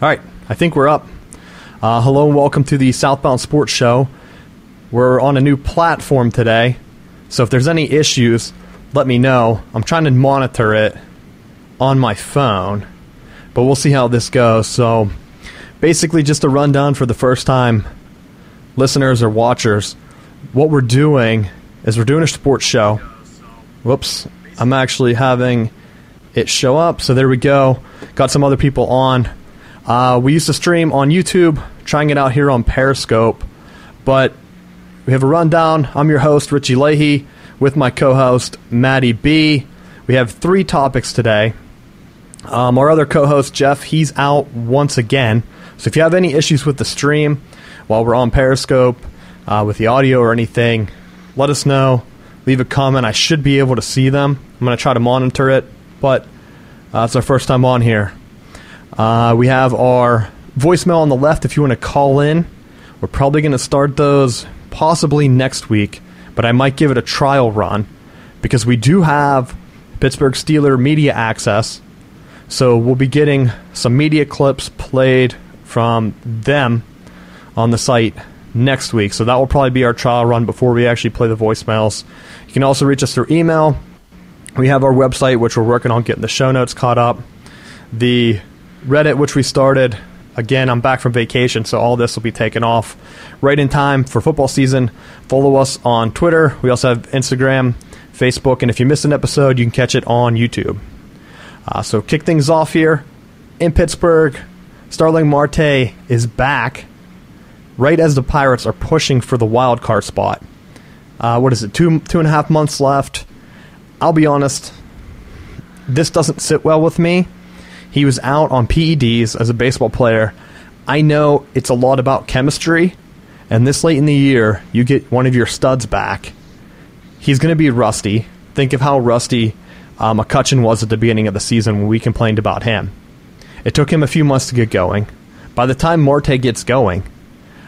All right, I think we're up. Hello and welcome to the Southbound Sports Show. We're on a new platform today, so if there's any issues, let me know. I'm trying to monitor it on my phone, but we'll see how this goes. So basically just a rundown for the first time listeners or watchers. What we're doing is we're doing a sports show. Whoops, I'm actually having it show up, so there we go. Got some other people on. We used to stream on YouTube, trying it out here on Periscope, but we have a rundown. I'm your host, Richie Leahy, with my co-host, Maddie B. We have 3 topics today. Our other co-host, Jeff, he's out once again, so if you have any issues with the stream while we're on Periscope, with the audio or anything, let us know. Leave a comment. I should be able to see them. I'm going to try to monitor it, but it's our first time on here. We have our voicemail on the left if you want to call in. We're probably going to start those possibly next week, but I might give it a trial run because we do have Pittsburgh Steelers media access, so we'll be getting some media clips played from them on the site next week. So that will probably be our trial run before we actually play the voicemails. You can also reach us through email. We have our website, which we're working on getting the show notes caught up. The Reddit, which we started. Again, I'm back from vacation, so all this will be taken off right in time for football season. Follow us on Twitter. We also have Instagram, Facebook, and if you miss an episode, you can catch it on YouTube. So kick things off here in Pittsburgh. Starling Marte is back right as the Pirates are pushing for the wild card spot. What is it, two and a half months left? I'll be honest, this doesn't sit well with me. He was out on PEDs as a baseball player. I know it's a lot about chemistry, and this late in the year, you get one of your studs back. He's going to be rusty. Think of how rusty McCutchen was at the beginning of the season when we complained about him. It took him a few months to get going. By the time Marte gets going,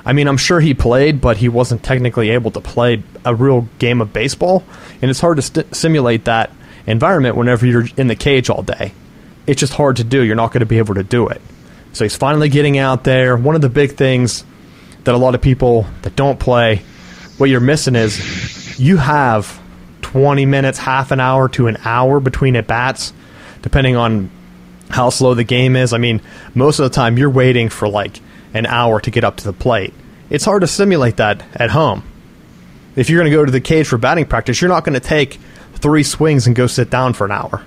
I mean, I'm sure he played, but he wasn't technically able to play a real game of baseball, and it's hard to simulate that environment whenever you're in the cage all day. It's just hard to do. You're not going to be able to do it. So he's finally getting out there. One of the big things that a lot of people that don't play, what you're missing is you have 20 minutes, half an hour to an hour between at-bats, depending on how slow the game is. I mean, most of the time you're waiting for like an hour to get up to the plate. It's hard to simulate that at home. If you're going to go to the cage for batting practice, you're not going to take 3 swings and go sit down for an hour.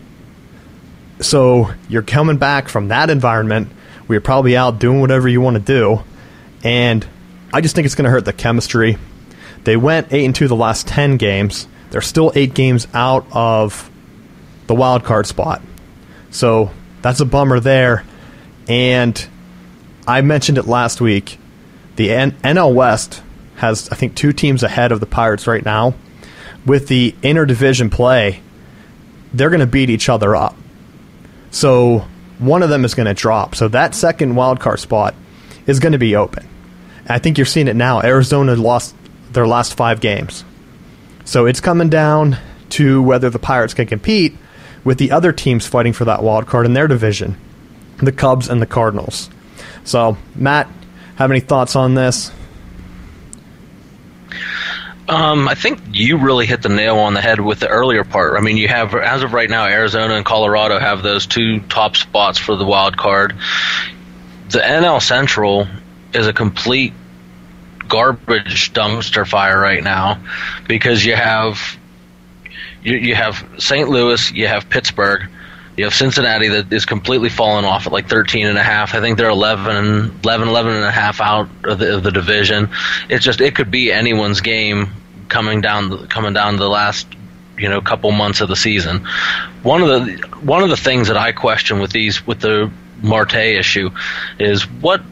So you're coming back from that environment where you're probably out doing whatever you want to do, and I just think it's going to hurt the chemistry. They went 8-2 the last 10 games. They're still 8 games out of the wild card spot. So that's a bummer there. And I mentioned it last week. The NL West has, I think, 2 teams ahead of the Pirates right now. With the interdivision play, they're going to beat each other up. So one of them is going to drop. So that second wild card spot is going to be open. I think you're seeing it now. Arizona lost their last 5 games. So it's coming down to whether the Pirates can compete with the other teams fighting for that wild card in their division, the Cubs and the Cardinals. So, Matt, have any thoughts on this? I think you really hit the nail on the head with the earlier part. I mean, you have, as of right now, Arizona and Colorado have those 2 top spots for the wild card. The NL Central is a complete garbage dumpster fire right now because you have St. Louis, you have Pittsburgh, you have Cincinnati that is completely fallen off at like 13.5. I think they're 11.5 out of the division. It's just, it could be anyone's game coming down the last couple months of the season. One of the things that I question with the Marte issue is what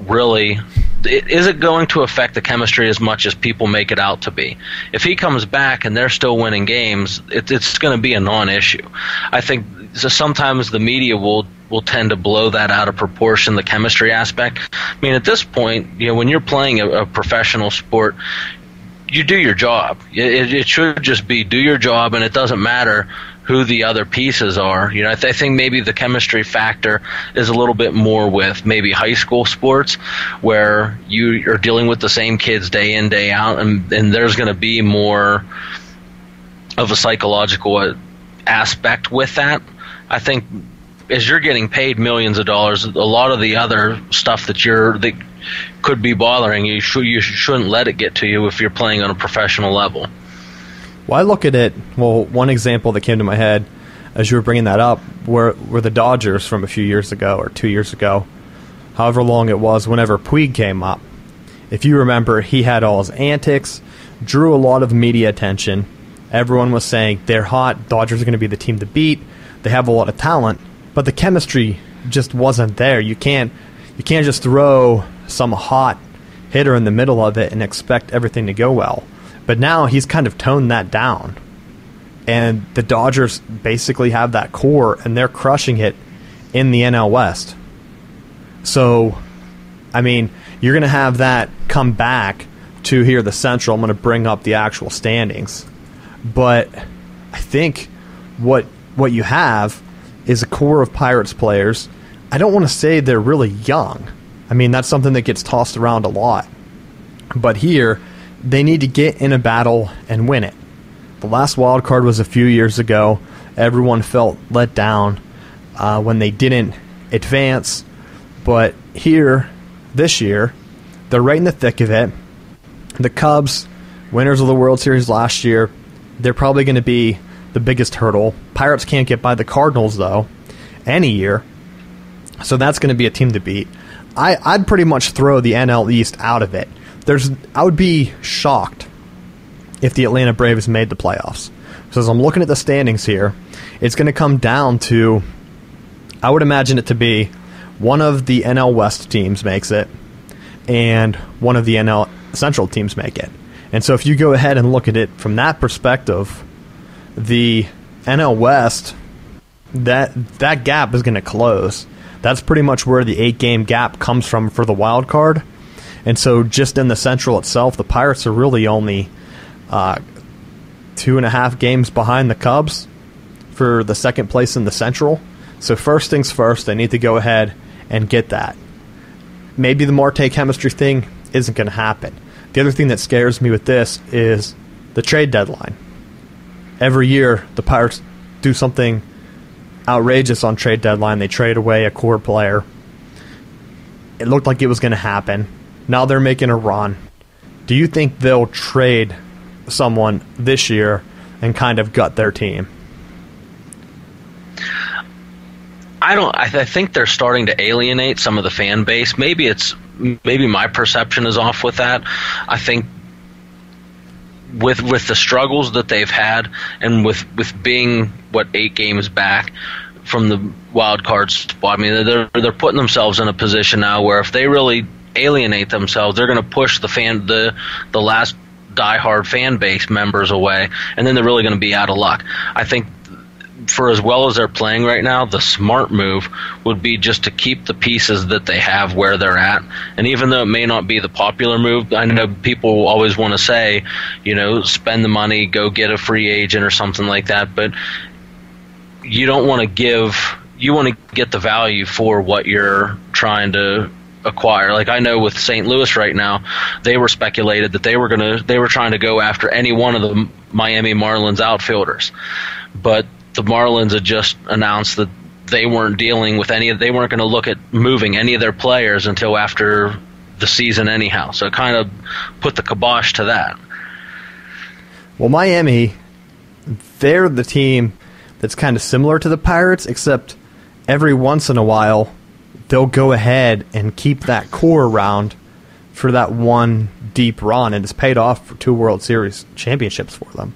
really is it going to affect the chemistry as much as people make it out to be? If he comes back and they're still winning games, it's going to be a non-issue. I think sometimes the media will tend to blow that out of proportion, the chemistry aspect. I mean, at this point, when you're playing a professional sport, you do your job. It should just be do your job, and it doesn't matter who the other pieces are. You know, I think maybe the chemistry factor is a little bit more with maybe high school sports, where you are dealing with the same kids day in, day out, and there's going to be more of a psychological aspect with that. I think as you're getting paid millions of dollars, a lot of the other stuff that could be bothering you, you shouldn't let it get to you if you're playing on a professional level. Well, I look at it, one example that came to my head as you were bringing that up were the Dodgers from a few years ago or 2 years ago, however long it was, whenever Puig came up. If you remember, he had all his antics, drew a lot of media attention. Everyone was saying they're hot, Dodgers are going to be the team to beat, they have a lot of talent, but the chemistry just wasn't there. You can't just throw some hot hitter in the middle of it and expect everything to go well. But now he's kind of toned that down. And the Dodgers basically have that core, and they're crushing it in the NL West. So, I mean, you're going to have that come back to here, the Central. I'm going to bring up the actual standings. But I think what you have is a core of Pirates players. I don't want to say they're really young. I mean, that's something that gets tossed around a lot. But here, they need to get in a battle and win it. The last wild card was a few years ago. Everyone felt let down when they didn't advance. But here, this year, they're right in the thick of it. The Cubs, winners of the World Series last year, they're probably going to be the biggest hurdle. Pirates can't get by the Cardinals, though, any year. So that's going to be a team to beat. I'd pretty much throw the NL East out of it. I would be shocked if the Atlanta Braves made the playoffs. So as I'm looking at the standings here, it's going to come down to, I would imagine it to be one of the NL West teams makes it, and one of the NL Central teams make it. And so if you go ahead and look at it from that perspective, the NL West, that gap is going to close. That's pretty much where the 8-game gap comes from for the wild card. And so just in the Central itself, the Pirates are really only 2.5 games behind the Cubs for the second place in the Central. So first things first, they need to go ahead and get that. Maybe the Marte chemistry thing isn't going to happen. The other thing that scares me with this is the trade deadline. Every year, the Pirates do something outrageous on trade deadline. They trade away a core player. It looked like it was going to happen. Now they're making a run. Do you think they'll trade someone this year and kind of gut their team? I think they're starting to alienate some of the fan base. Maybe my perception is off with that. I think with the struggles that they've had, and with being 8 games back from the wild card spot, I mean, they're putting themselves in a position now where if they really alienate themselves, they're going to push the last diehard fan base members away, and then they're really going to be out of luck. I think for as well as they're playing right now, the smart move would be just to keep the pieces that they have where they're at. And even though it may not be the popular move, I know people always want to say, spend the money, go get a free agent or something like that, but you don't want to you want to get the value for what you're trying to acquire. Like I know with St. Louis right now, they were speculated that they were trying to go after any one of the Miami Marlins outfielders, but the Marlins had just announced that they weren't dealing with they weren't going to look at moving any of their players until after the season anyhow. So it kind of put the kibosh to that. Well, Miami, they're the team that's kind of similar to the Pirates, except every once in a while they'll go ahead and keep that core around for that one deep run, and it's paid off for 2 World Series championships for them.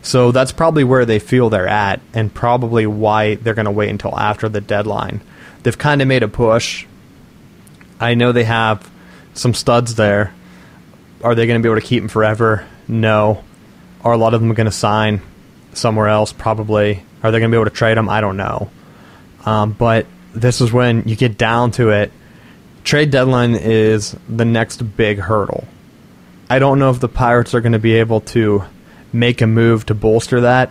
So that's probably where they feel they're at, and probably why they're going to wait until after the deadline. They've kind of made a push. I know they have some studs there. Are they going to be able to keep them forever? No. Are a lot of them going to sign somewhere else? Probably. Are they going to be able to trade them? I don't know. But this is when you get down to it. Trade deadline is the next big hurdle. I don't know if the Pirates are going to be able to make a move to bolster that.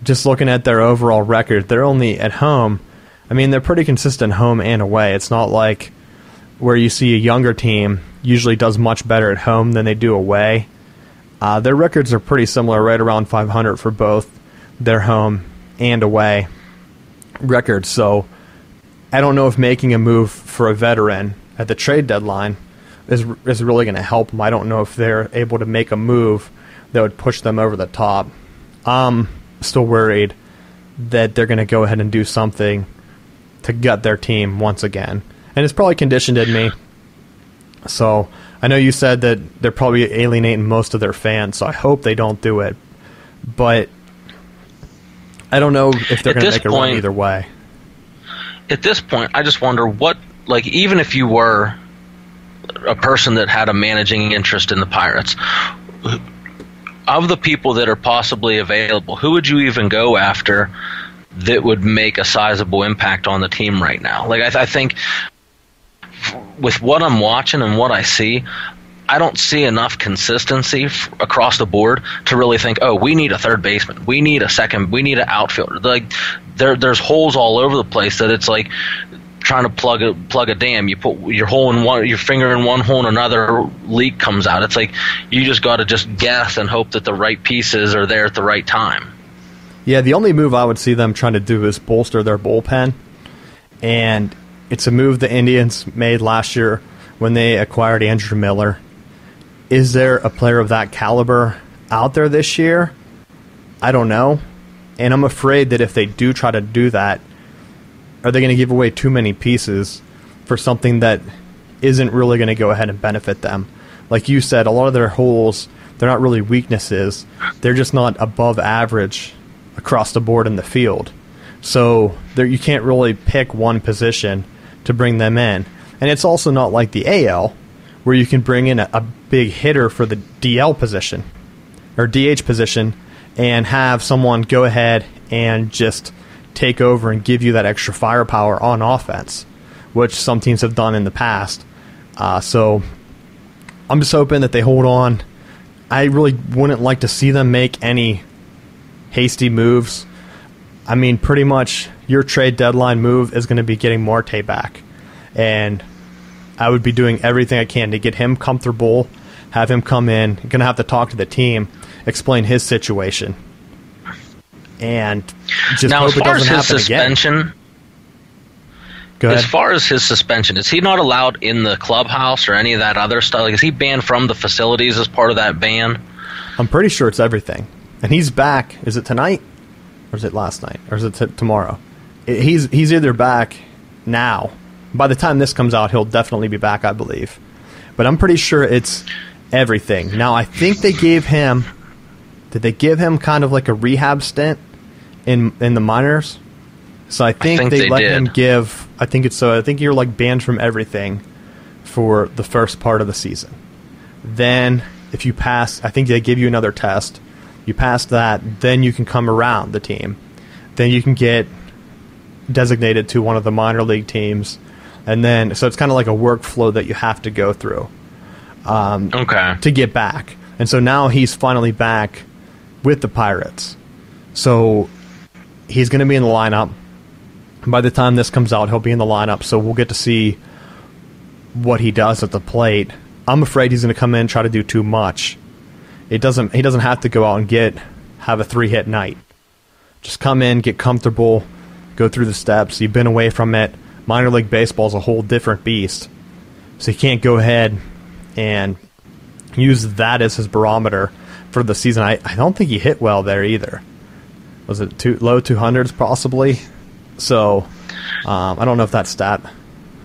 just looking at their overall record, they're only at home. I mean, they're pretty consistent home and away. It's not like where you see a younger team usually does much better at home than they do away. Their records are pretty similar, right around 500 for both their home and away records. So I don't know if making a move for a veteran at the trade deadline is really going to help them. I don't know if they're able to make a move that would push them over the top. I'm still worried that they're going to go ahead and do something to gut their team once again. And it's probably conditioned in me. So I know you said that they're probably alienating most of their fans, so I hope they don't do it. But I don't know if they're going to make a run either way. At this point, I just wonder what, like, even if you were a person that had a managing interest in the Pirates, of the people that are possibly available, who would you even go after that would make a sizable impact on the team right now? Like, I think with what I'm watching and what I see, I don't see enough consistency across the board to really think, oh, we need a third baseman, we need a second, we need an outfielder. Like, there's holes all over the place that it's like trying to plug a dam. You put your finger in one hole and another leak comes out. It's like you just got to just guess and hope that the right pieces are there at the right time. Yeah, the only move I would see them trying to do is bolster their bullpen, and it's a move the Indians made last year when they acquired Andrew Miller. Is there a player of that caliber out there this year? I don't know. And I'm afraid that if they do try to do that, are they going to give away too many pieces for something that isn't really going to go ahead and benefit them? Like you said, a lot of their holes, they're not really weaknesses. They're just not above average across the board in the field. So you can't really pick one position to bring them in. And it's also not like the AL, where you can bring in a big hitter for the DL position or DH position and have someone go ahead and just take over and give you that extra firepower on offense, which some teams have done in the past. So I'm just hoping that they hold on. I really wouldn't like to see them make any hasty moves. I mean, pretty much your trade deadline move is going to be getting Marte back. And I would be doing everything I can to get him comfortable, have him come in. I'm going to have to talk to the team, explain his situation, and just now, hope it doesn't happen again. As far as his suspension, is he not allowed in the clubhouse or any of that other stuff? Like, is he banned from the facilities as part of that ban? I'm pretty sure it's everything. And he's back. Is it tonight? Or is it last night? Or is it tomorrow? He's either back now. By the time this comes out, he'll definitely be back, I believe. But I'm pretty sure it's everything. Now, I think they gave him... Did they give him kind of like a rehab stint in the minors? So I think they let him give... I think you're like banned from everything for the first part of the season. Then, if you pass... I think they give you another test. You pass that, then you can come around the team. Then you can get designated to one of the minor league teams. And then, so it's kind of like a workflow that you have to go through to get back. And so now he's finally back with the Pirates. So he's going to be in the lineup. By the time this comes out, he'll be in the lineup. So we'll get to see what he does at the plate. I'm afraid he's going to come in and try to do too much. He doesn't have to go out and have a 3-hit night. Just come in, get comfortable, go through the steps. You've been away from it. Minor league baseball is a whole different beast. So you can't go ahead and use that as his barometer for the season. I don't think he hit well there either. Was it low 200s possibly? So I don't know if that stat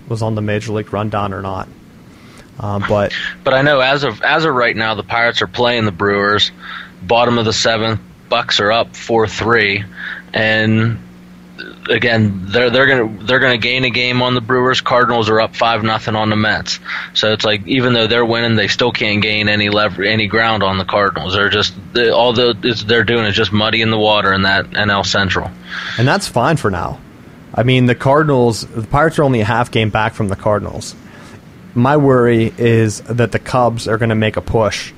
was on the Major League Rundown or not. But I know as of right now, the Pirates are playing the Brewers. Bottom of the 7th, Bucks are up 4-3, and again, they're gonna gain a game on the Brewers. Cardinals are up 5-0 on the Mets. So it's like, even though they're winning, they still can't gain any ground on the Cardinals. They're just all they're doing is just muddying the water in that NL Central. And that's fine for now. I mean, the Pirates are only a half game back from the Cardinals. My worry is that the Cubs are going to make a push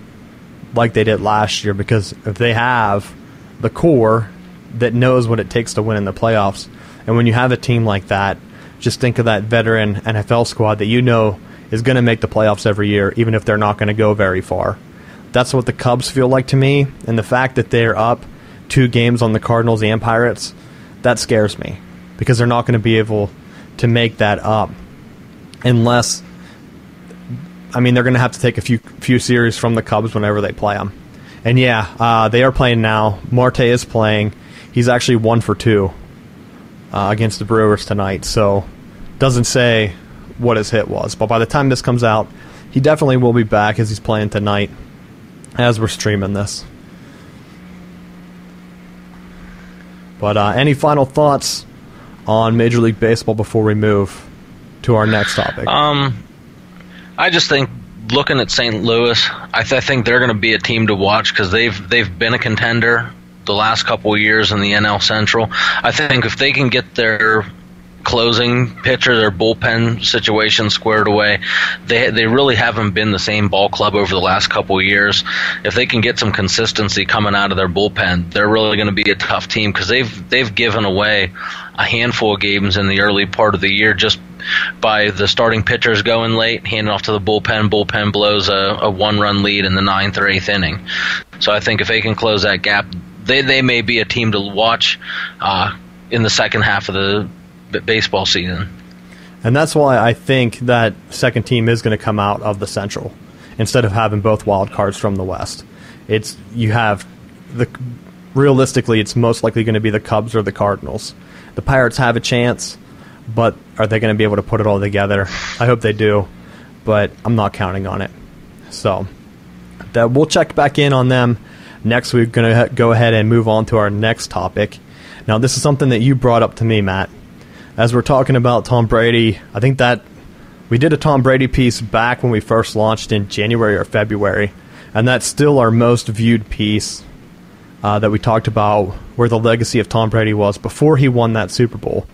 like they did last year, because if they have the core, that knows what it takes to win in the playoffs. And when you have a team like that, just think of that veteran NFL squad that you know is going to make the playoffs every year, even if they're not going to go very far. That's what the Cubs feel like to me, and the fact that they're up 2 games on the Cardinals and Pirates, that scares me, because they're not going to be able to make that up unless, I mean, they're going to have to take a few series from the Cubs whenever they play them. And yeah, they are playing now. Marte is playing. He's actually 1 for 2 against the Brewers tonight, so doesn't say what his hit was. But by the time this comes out, he definitely will be back, as he's playing tonight as we're streaming this. But any final thoughts on Major League Baseball before we move to our next topic? I just think, looking at St. Louis, I think they're going to be a team to watch, because they've been a contender the last couple of years in the NL Central. I think if they can get their closing pitcher, their bullpen situation squared away, they really haven't been the same ball club over the last couple of years. If they can get some consistency coming out of their bullpen, they're really going to be a tough team, because they've given away a handful of games in the early part of the year just by the starting pitchers going late, handing off to the bullpen. Bullpen blows a 1-run lead in the 9th or 8th inning. So I think if they can close that gap, they may be a team to watch in the second half of the baseball season. And that's why I think that second team is going to come out of the Central instead of having both wild cards from the West. Realistically, it's most likely going to be the Cubs or the Cardinals. The Pirates have a chance, but are they going to be able to put it all together? I hope they do, but I'm not counting on it. So that we'll check back in on them next week. We're going to go ahead and move on to our next topic. Now, this is something that you brought up to me, Matt. As we're talking about Tom Brady, I think that we did a Tom Brady piece back when we first launched in January or February, and that's still our most viewed piece that we talked about where the legacy of Tom Brady was before he won that Super Bowl,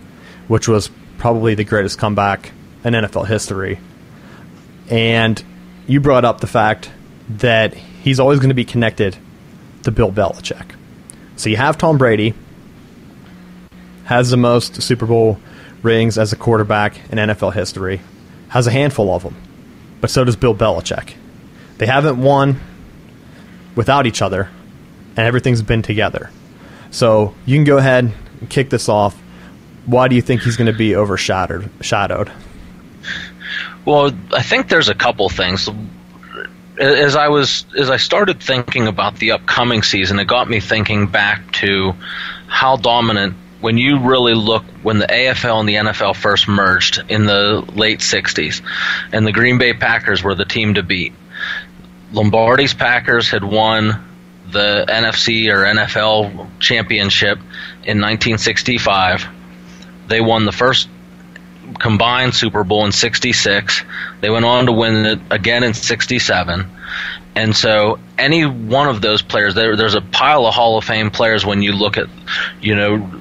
which was probably the greatest comeback in NFL history. And you brought up the fact that he's always going to be connected to Bill Belichick. So you have Tom Brady, has the most Super Bowl rings as a quarterback in NFL history, has a handful of them, but so does Bill Belichick. They haven't won without each other, and everything's been together. So you can go ahead and kick this off. Why do you think he's going to be overshadowed? Well, I think there's a couple things. As I started thinking about the upcoming season, it got me thinking back to how dominant, when you really look, when the AFL and the NFL first merged in the late 60s, and the Green Bay Packers were the team to beat. Lombardi's Packers had won the NFC or NFL championship in 1965. They won the first combined Super Bowl in 66. They went on to win it again in 67. And so any one of those players, there's a pile of Hall of Fame players when you look at,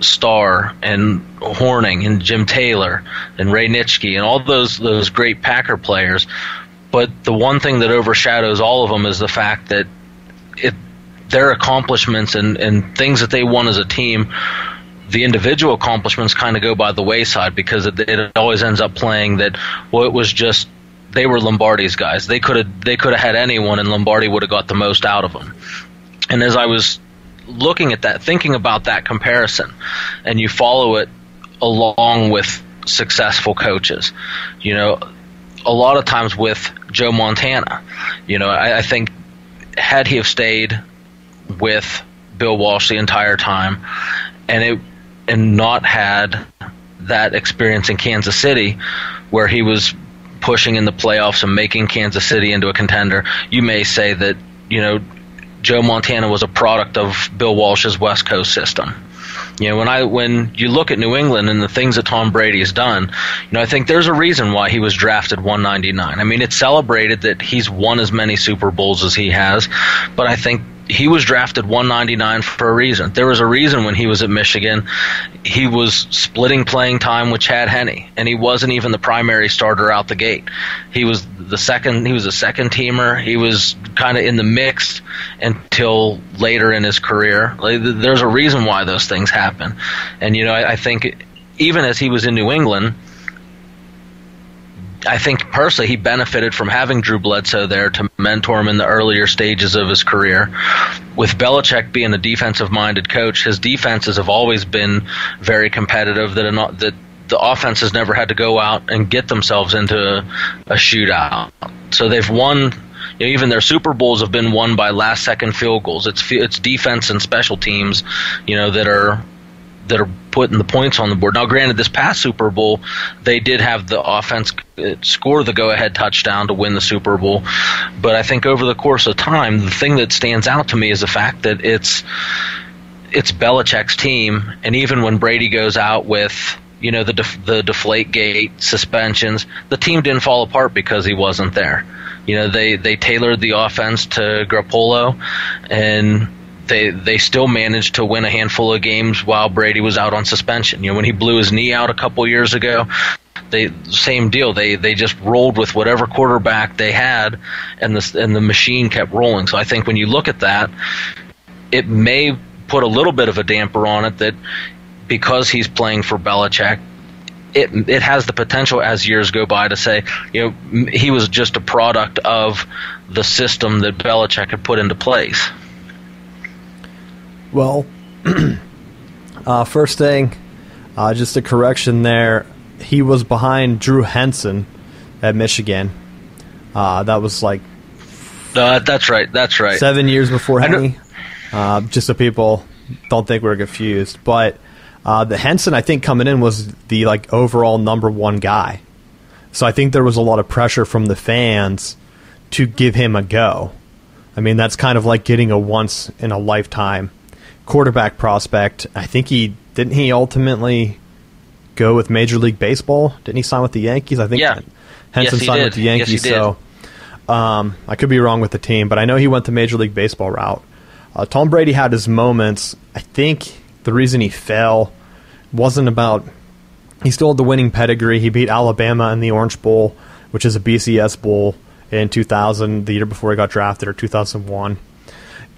Starr and Horning and Jim Taylor and Ray Nitschke and all those great Packer players. But the one thing that overshadows all of them is the fact that their accomplishments and things that they won as a team, the individual accomplishments kind of go by the wayside, because it always ends up playing that, well, it was just they were Lombardi's guys. They could have had anyone, and Lombardi would have got the most out of them. And as I was looking at that, thinking about that comparison, and you follow it along with successful coaches, a lot of times with Joe Montana, I think had he have stayed with Bill Walsh the entire time, and not had that experience in Kansas City where he was pushing in the playoffs and making Kansas City into a contender, you may say that, Joe Montana was a product of Bill Walsh's West Coast system. When you look at New England and the things that Tom Brady has done, I think there's a reason why he was drafted 199. I mean, it's celebrated that he's won as many Super Bowls as he has, but I think he was drafted 199 for a reason. There was a reason when he was at Michigan, he was splitting playing time with Chad Henne, and he wasn't even the primary starter out the gate. He was a second teamer. He was kind of in the mix until later in his career. There's a reason why those things happen. And, I think even as he was in New England, I think personally he benefited from having Drew Bledsoe there to mentor him in the earlier stages of his career. With Belichick being a defensive-minded coach, his defenses have always been very competitive, that the offenses never had to go out and get themselves into a shootout. So they've won. Even their Super Bowls have been won by last-second field goals. It's defense and special teams, that are putting the points on the board. Now, granted, this past Super Bowl, they did have the offense score the go-ahead touchdown to win the Super Bowl. But I think over the course of time, the thing that stands out to me is the fact that it's Belichick's team, and even when Brady goes out with the Deflategate suspensions, the team didn't fall apart because he wasn't there. They tailored the offense to Garoppolo, and they still managed to win a handful of games while Brady was out on suspension. When he blew his knee out a couple years ago, same deal. They just rolled with whatever quarterback they had, and the machine kept rolling. So I think when you look at that, it may put a little bit of a damper on it that because he's playing for Belichick, it has the potential as years go by to say, he was just a product of the system that Belichick had put into place. Well, first thing, just a correction there. He was behind Drew Henson at Michigan. That was like... that's right. 7 years before Henne. Just so people don't think we're confused. But the Henson, I think, coming in was the overall number one guy. So I think there was a lot of pressure from the fans to give him a go. I mean, that's kind of like getting a once-in-a-lifetime quarterback prospect. I think he ultimately go with Major League Baseball? Didn't he sign with the Yankees? I think Henson signed with the Yankees. So I could be wrong with the team, but I know he went the Major League Baseball route. Tom Brady had his moments. I think the reason he fell wasn't about... He still had the winning pedigree. He beat Alabama in the Orange Bowl, which is a BCS bowl, in 2000, the year before he got drafted, or 2001.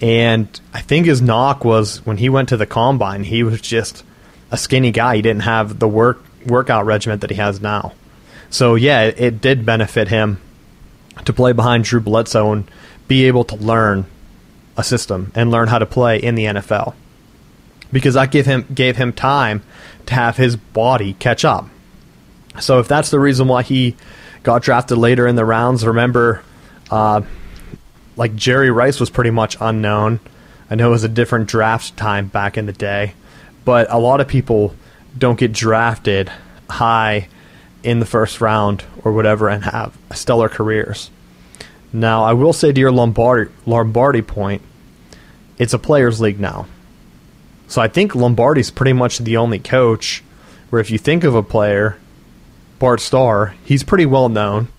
And I think his knock was when he went to the combine, he was just a skinny guy. He didn't have the workout regimen that he has now. So, yeah, it did benefit him to play behind Drew Bledsoe and be able to learn a system and learn how to play in the NFL. Because that gave him time to have his body catch up. So if that's the reason why he got drafted later in the rounds, remember... Jerry Rice was pretty much unknown. I know it was a different draft time back in the day, but a lot of people don't get drafted high in the first round or whatever and have stellar careers. Now, I will say to your Lombardi point, it's a players' league now. So I think Lombardi's pretty much the only coach where if you think of a player, Bart Starr, he's pretty well known.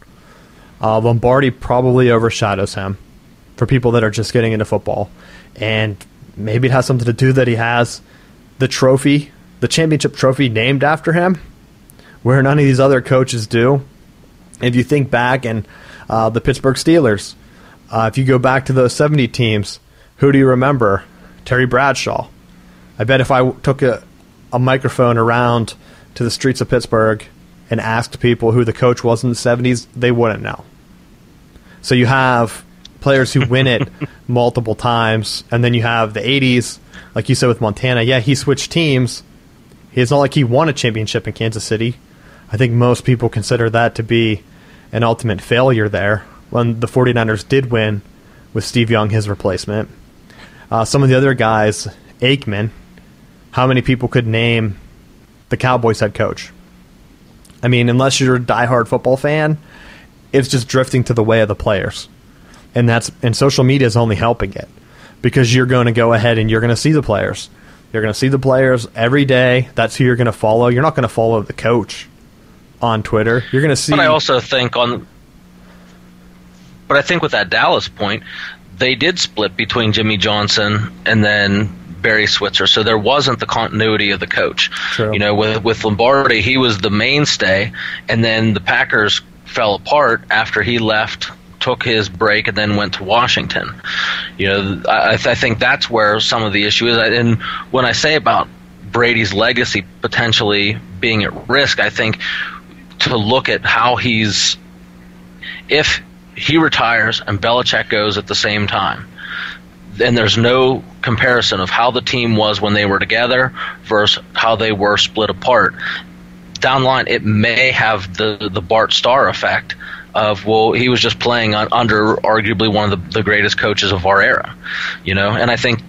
Lombardi probably overshadows him for people that are just getting into football. And maybe it has something to do that he has the trophy, the championship trophy named after him, where none of these other coaches do. If you think back, and the Pittsburgh Steelers, if you go back to those 70 teams, who do you remember? Terry Bradshaw. I bet if I took a microphone around to the streets of Pittsburgh and asked people who the coach was in the 70s, they wouldn't know. So you have players who win it multiple times, and then you have the 80s, like you said with Montana. Yeah, he switched teams. It's not like he won a championship in Kansas City. I think most people consider that to be an ultimate failure there, when the 49ers did win with Steve Young, his replacement. Some of the other guys, Aikman, how many people could name the Cowboys head coach? I mean, unless you're a diehard football fan, it's just drifting to the way of the players. And social media is only helping it, because you're going to go ahead and you're going to see the players. You're going to see the players every day. That's who you're going to follow. You're not going to follow the coach on Twitter. You're going to see... But I also think But I think with that Dallas point, they did split between Jimmy Johnson and then Barry Switzer, so there wasn't the continuity of the coach. True. You know, with Lombardi, he was the mainstay, and then the Packers fell apart after he left, took his break, and then went to Washington. You know, I think that's where some of the issue is. And when I say about Brady's legacy potentially being at risk, I think to look at how if he retires and Belichick goes at the same time, then there's no comparison of how the team was when they were together versus how they were split apart. Down the line, it may have the Bart Starr effect of, well, he was just playing under arguably one of the greatest coaches of our era, you know. And I think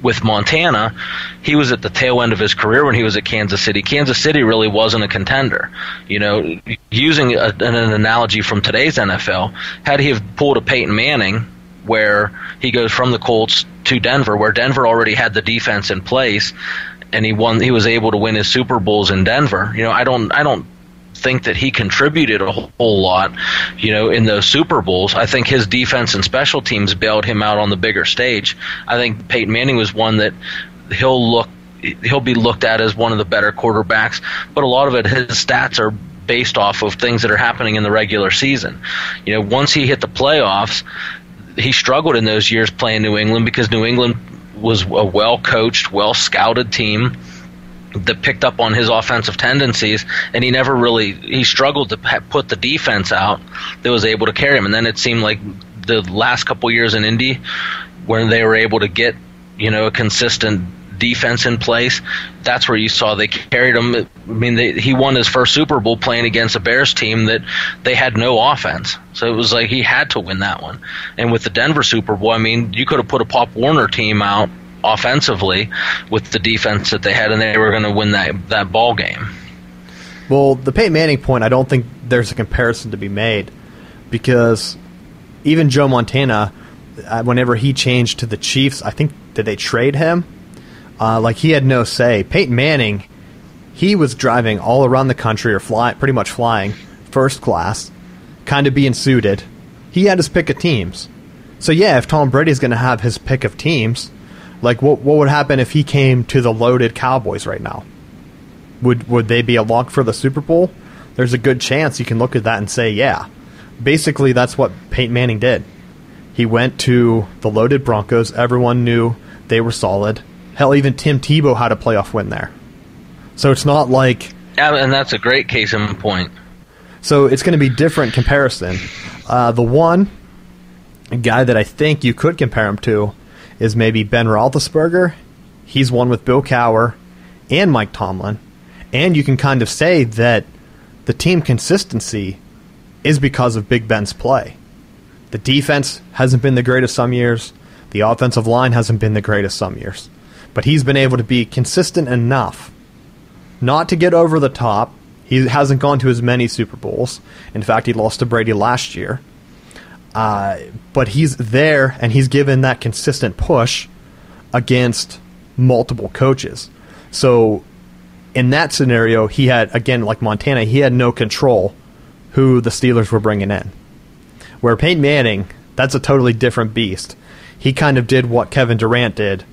with Montana, he was at the tail end of his career when he was at Kansas City. Kansas City really wasn't a contender. You know, using an analogy from today's NFL, had he have pulled a Peyton Manning where he goes from the Colts to Denver, where Denver already had the defense in place, and he was able to win his Super Bowls in Denver. You know, I don't think that he contributed a whole lot, you know, in those Super Bowls. I think his defense and special teams bailed him out on the bigger stage. I think Peyton Manning was one that he'll be looked at as one of the better quarterbacks, but a lot of it, his stats are based off of things that are happening in the regular season. You know, once he hit the playoffs, he struggled in those years playing New England because New England was a well-coached, well-scouted team that picked up on his offensive tendencies, and he struggled to put the defense out that was able to carry him. And then it seemed like the last couple years in Indy, when they were able to get, you know, a consistent defense in place, that's where you saw they carried him. I mean, he won his first Super Bowl playing against a Bears team that they had no offense. So it was like he had to win that one. And with the Denver Super Bowl, I mean, you could have put a Pop Warner team out offensively with the defense that they had, and they were going to win that ball game. Well, the Peyton Manning point, I don't think there's a comparison to be made, because even Joe Montana, whenever he changed to the Chiefs, I think, did they trade him? Like, he had no say. Peyton Manning, he was driving all around the country, or pretty much flying first class, kind of being suited. He had his pick of teams. So yeah, if Tom Brady's going to have his pick of teams, like, what would happen if he came to the loaded Cowboys right now? Would they be a lock for the Super Bowl? There's a good chance you can look at that and say, yeah. Basically, that's what Peyton Manning did. He went to the loaded Broncos. Everyone knew they were solid. Hell, even Tim Tebow had a playoff win there. So it's not like... Yeah, and that's a great case in point. So it's going to be different comparison. The one guy that I think you could compare him to is maybe Ben Roethlisberger. He's won with Bill Cowher and Mike Tomlin. And you can kind of say that the team consistency is because of Big Ben's play. The defense hasn't been the greatest some years. The offensive line hasn't been the greatest some years. But he's been able to be consistent enough not to get over the top. He hasn't gone to as many Super Bowls. In fact, he lost to Brady last year. But he's there, and he's given that consistent push against multiple coaches. So in that scenario, he had, again, like Montana, he had no control who the Steelers were bringing in. Where Peyton Manning, that's a totally different beast. He kind of did what Kevin Durant did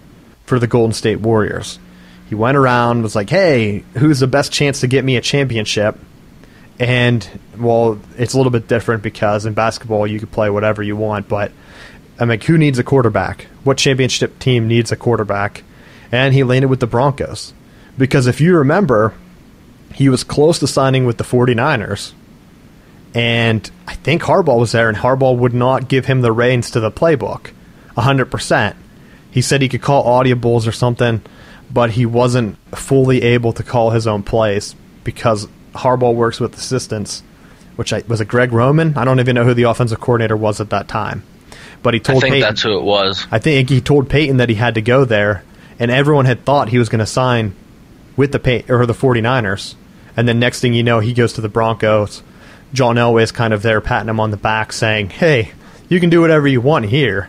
for the Golden State Warriors. He went around, was like, hey, who's the best chance to get me a championship? And, well, it's a little bit different because in basketball you can play whatever you want, but, I mean, who needs a quarterback? What championship team needs a quarterback? And he landed with the Broncos. Because if you remember, he was close to signing with the 49ers, and I think Harbaugh was there, and Harbaugh would not give him the reins to the playbook 100%. He said he could call audibles or something, but he wasn't fully able to call his own plays because Harbaugh works with assistants, was it Greg Roman? I don't even know who the offensive coordinator was at that time. But he told Peyton, that's who it was. I think he told Peyton that he had to go there, and everyone had thought he was going to sign with the 49ers. And then next thing you know, he goes to the Broncos. John Elway's kind of there patting him on the back saying, hey, you can do whatever you want here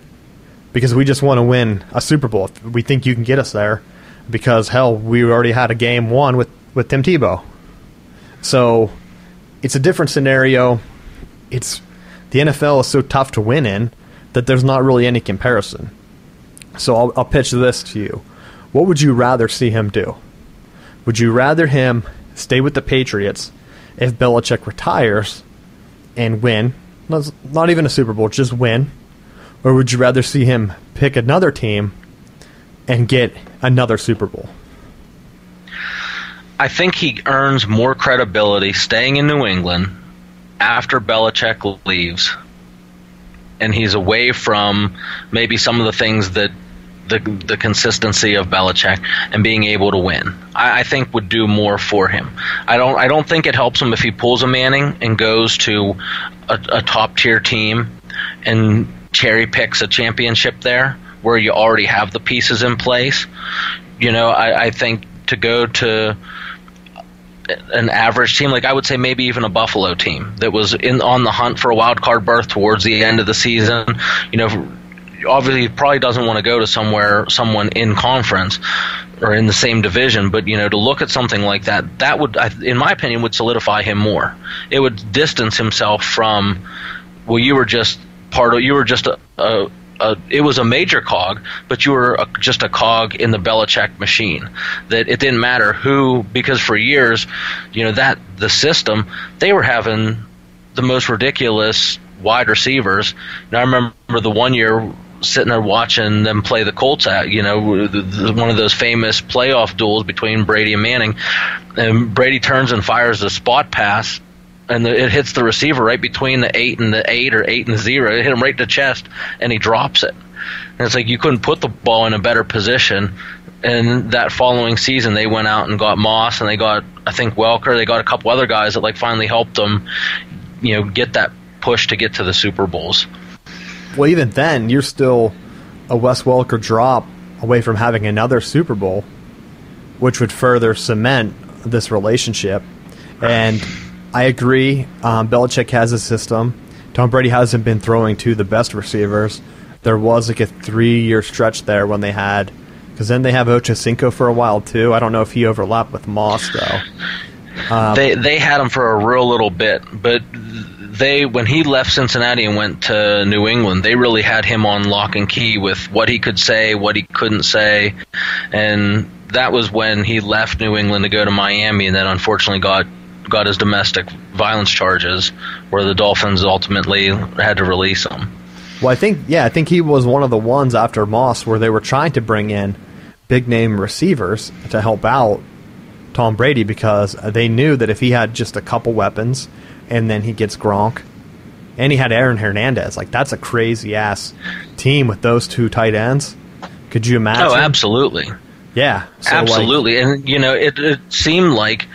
because we just want to win a Super Bowl. We think you can get us there because, hell, we already had a game won with Tim Tebow. So it's a different scenario. The NFL is so tough to win in that there's not really any comparison. So I'll pitch this to you. What would you rather see him do? Would you rather him stay with the Patriots if Belichick retires and win, not even a Super Bowl, just win? Or would you rather see him pick another team and get another Super Bowl? I think he earns more credibility staying in New England after Belichick leaves, and he's away from maybe some of the things that the consistency of Belichick and being able to win. I think would do more for him. I don't think it helps him if he pulls a Manning and goes to a top tier team and cherry picks a championship there where you already have the pieces in place. I think to go to an average team, like I would say maybe even a Buffalo team that was on the hunt for a wild card berth towards the end of the season, obviously he probably doesn't want to go to someone in conference or in the same division, but to look at something like that would, in my opinion, would solidify him more. It would distance himself from, well, you were just it was a major cog, but you were just a cog in the Belichick machine. That it didn't matter who, because for years, that the system, they were having the most ridiculous wide receivers. And I remember the one year sitting there watching them play the Colts at, one of those famous playoff duels between Brady and Manning, and Brady turns and fires a spot pass, and it hits the receiver right between the 8 and the 8 or 8 and 0. It hit him right in the chest, and he drops it. And it's like you couldn't put the ball in a better position. And that following season, they went out and got Moss, and they got, I think, Welker. They got a couple other guys that finally helped them, get that push to get to the Super Bowls. Well, even then, you're still a Wes Welker drop away from having another Super Bowl, which would further cement this relationship. And I agree. Belichick has a system. Tom Brady hasn't been throwing to the best receivers. There was a 3-year stretch there when they had, because then they have Ochocinco for a while too. I don't know if he overlapped with Moss though. They had him for a real little bit, but when he left Cincinnati and went to New England, they really had him on lock and key with what he could say, what he couldn't say, and that was when he left New England to go to Miami, and then unfortunately got his domestic violence charges, where the Dolphins ultimately had to release him. Well, I think he was one of the ones after Moss where they were trying to bring in big name receivers to help out Tom Brady, because they knew that if he had just a couple weapons and then he gets Gronk and he had Aaron Hernandez, that's a crazy ass team with those two tight ends. Could you imagine? Oh, absolutely. Yeah. So absolutely. And it seemed like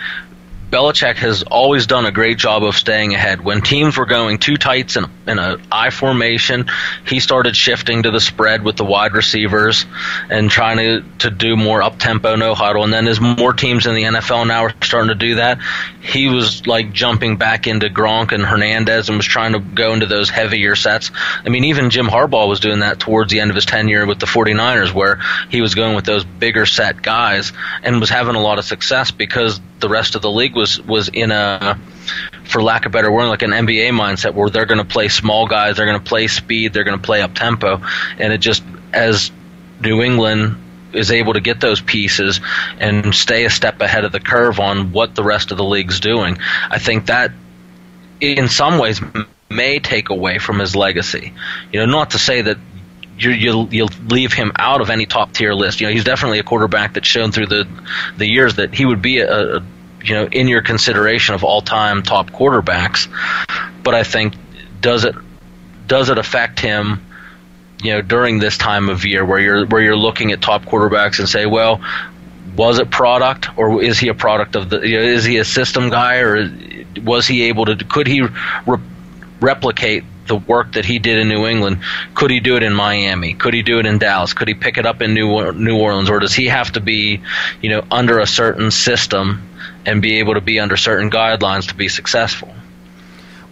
Belichick has always done a great job of staying ahead. When teams were going too tight in an I formation, he started shifting to the spread with the wide receivers and trying to do more up-tempo no-huddle. And then as more teams in the NFL now are starting to do that, he was jumping back into Gronk and Hernandez and was trying to go into those heavier sets. I mean, even Jim Harbaugh was doing that towards the end of his tenure with the 49ers, where he was going with those bigger set guys and was having a lot of success because the rest of the league was in a, for lack of a better word, like an NBA mindset where they're going to play small guys, they're going to play speed, they're going to play up tempo, and it just, as New England is able to get those pieces and stay a step ahead of the curve on what the rest of the league's doing, I think that in some ways may take away from his legacy. Not to say that you'll leave him out of any top tier list. He's definitely a quarterback that's shown through the years that he would be in your consideration of all time top quarterbacks. But I think does it affect him during this time of year where you're looking at top quarterbacks and say, well, was it product, or is he a product of is he a system guy, or was he able to, could he replicate the work that he did in New England? Could he do it in Miami? Could he do it in Dallas? Could he pick it up in New Orleans? Or does he have to be, under a certain system and be able to be under certain guidelines to be successful?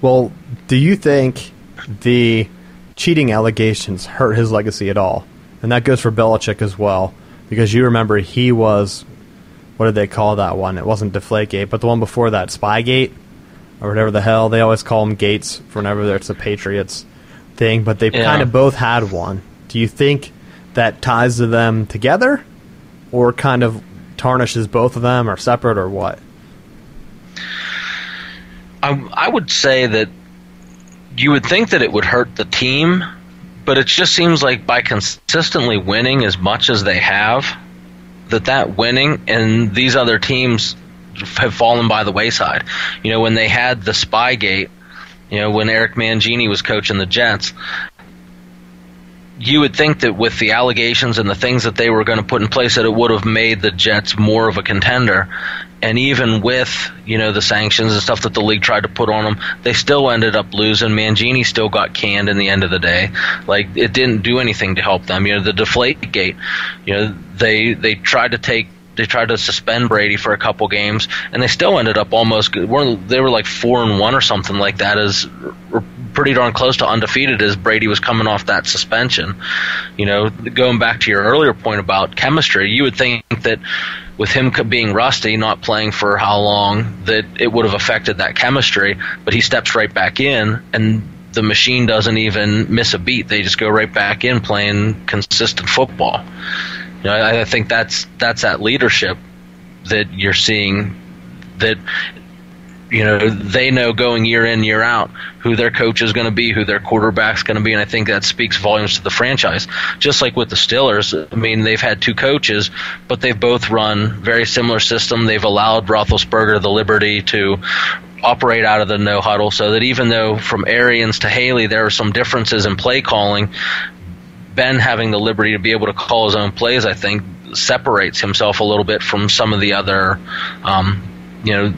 Well, do you think the cheating allegations hurt his legacy at all? And that goes for Belichick as well, because you remember he was, what did they call that one? It wasn't Deflategate, but the one before that, Spygate, or whatever the hell. They always call them Gates for whenever it's the Patriots. thing, but they've kind of both had one. Do you think that ties them together, or kind of tarnishes both of them, or separate, or what? I would say that you would think that it would hurt the team, but it just seems like by consistently winning as much as they have, that winning and these other teams have fallen by the wayside. You know, when they had the Spygate, you know, when Eric Mangini was coaching the Jets, you would think that with the allegations and the things that they were going to put in place that it would have made the Jets more of a contender. And even with, you know, the sanctions and stuff that the league tried to put on them, they still ended up losing. Mangini still got canned in the end of the day. Like, it didn't do anything to help them. You know, the Deflategate, you know, they tried to suspend Brady for a couple games, and they still ended up they were like 4-1 or something like that, as pretty darn close to undefeated as Brady was coming off that suspension. You know, going back to your earlier point about chemistry, you would think that with him being rusty, not playing for how long, that it would have affected that chemistry, but he steps right back in, and the machine doesn't even miss a beat. They just go right back in playing consistent football. You know, I think that's that leadership that you're seeing, that, you know, they know going year in, year out who their coach is going to be, who their quarterback's going to be, and I think that speaks volumes to the franchise. Just like with the Steelers, I mean, they've had two coaches, but they've both run very similar system. They've allowed Roethlisberger the liberty to operate out of the no huddle, so that even though from Arians to Haley there are some differences in play calling, Ben having the liberty to be able to call his own plays, I think, separates himself a little bit from some of the other, you know,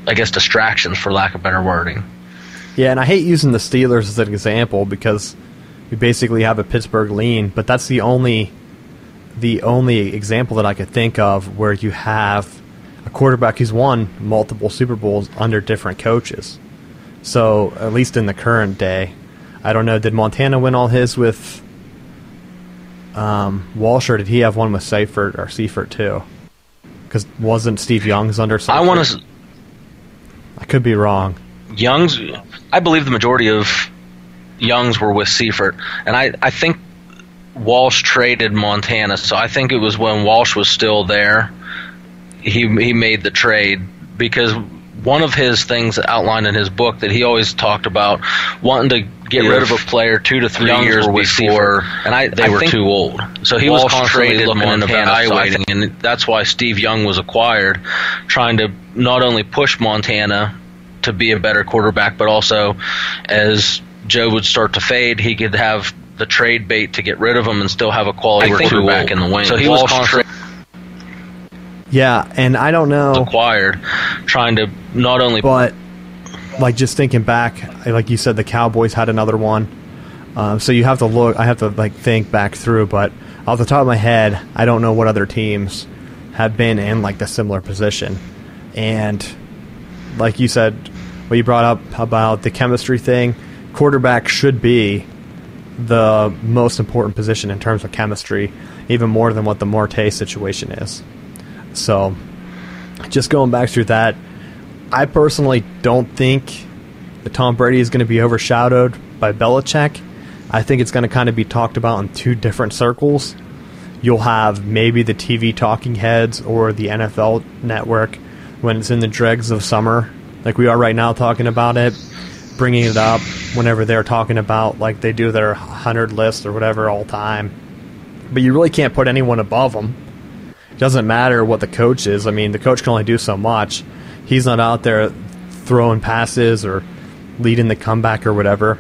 I guess distractions, for lack of better wording. Yeah, and I hate using the Steelers as an example because we basically have a Pittsburgh lean, but that's the only example that I could think of where you have a quarterback who's won multiple Super Bowls under different coaches. So, at least in the current day, I don't know, did Montana win all his with Walsh, or did he have one with Seifert too? Because wasn't Steve Young's under Seifert? I could be wrong. Young's, I believe the majority of Young's were with Seifert, and I think Walsh traded Montana, so I think it was when Walsh was still there, he made the trade, because one of his things outlined in his book that he always talked about wanting to get rid of a player 2 to 3 years before, and they were too old. So he was constantly looking and evaluating, and that's why Steve Young was acquired, trying to not only push Montana to be a better quarterback, but also as Joe would start to fade, he could have the trade bait to get rid of him and still have a quality quarterback in the wing. So he was constantly and I don't know, acquired, trying to not only, but like just thinking back, like you said, the Cowboys had another one. So you have to look. I have to like think back through, but off the top of my head, I don't know what other teams have been in like the similar position. And like you said, what you brought up about the chemistry thing, quarterback should be the most important position in terms of chemistry, even more than what the Marte situation is. So, just going back through that, I personally don't think that Tom Brady is going to be overshadowed by Belichick. I think it's going to kind of be talked about in two different circles. You'll have maybe the TV talking heads or the NFL network when it's in the dregs of summer, like we are right now talking about it, bringing it up whenever they're talking about, like they do their 100 list or whatever all time. But you really can't put anyone above them. It doesn't matter what the coach is. I mean, the coach can only do so much. He's not out there throwing passes or leading the comeback or whatever.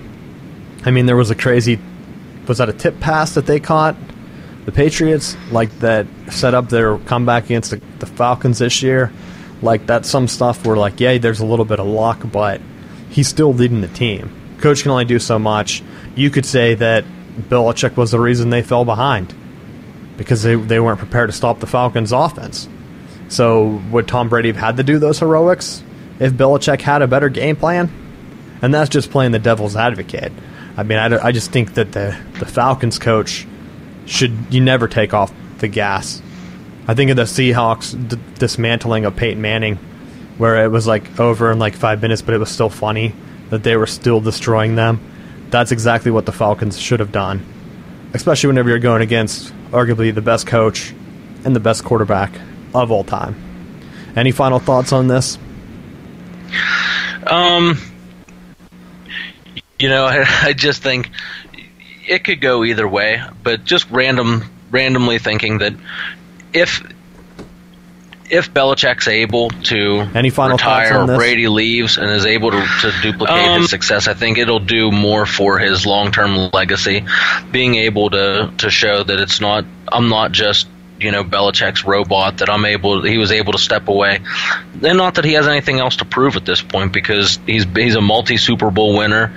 I mean, there was was that a tip pass that they caught, the Patriots, like that set up their comeback against the Falcons this year? Like, that's some stuff where, like, yeah, there's a little bit of luck, but he's still leading the team. Coach can only do so much. You could say that Belichick was the reason they fell behind, because they weren't prepared to stop the Falcons' offense. So would Tom Brady have had to do those heroics if Belichick had a better game plan? And that's just playing the devil's advocate. I mean, I just think that the Falcons coach you never take off the gas. I think of the Seahawks dismantling of Peyton Manning, where it was like over in like 5 minutes, but it was still funny that they were still destroying them. that's exactly what the Falcons should have done, especially whenever you're going against arguably the best coach and the best quarterback of all time. Any final thoughts on this? I just think it could go either way, but just randomly thinking that if Belichick's able to retire or Brady leaves and is able to duplicate his success, I think it'll do more for his long-term legacy, being able to show that I'm not just Belichick's robot, that he was able to step away, and not that he has anything else to prove at this point, because he's a multi-Super Bowl winner.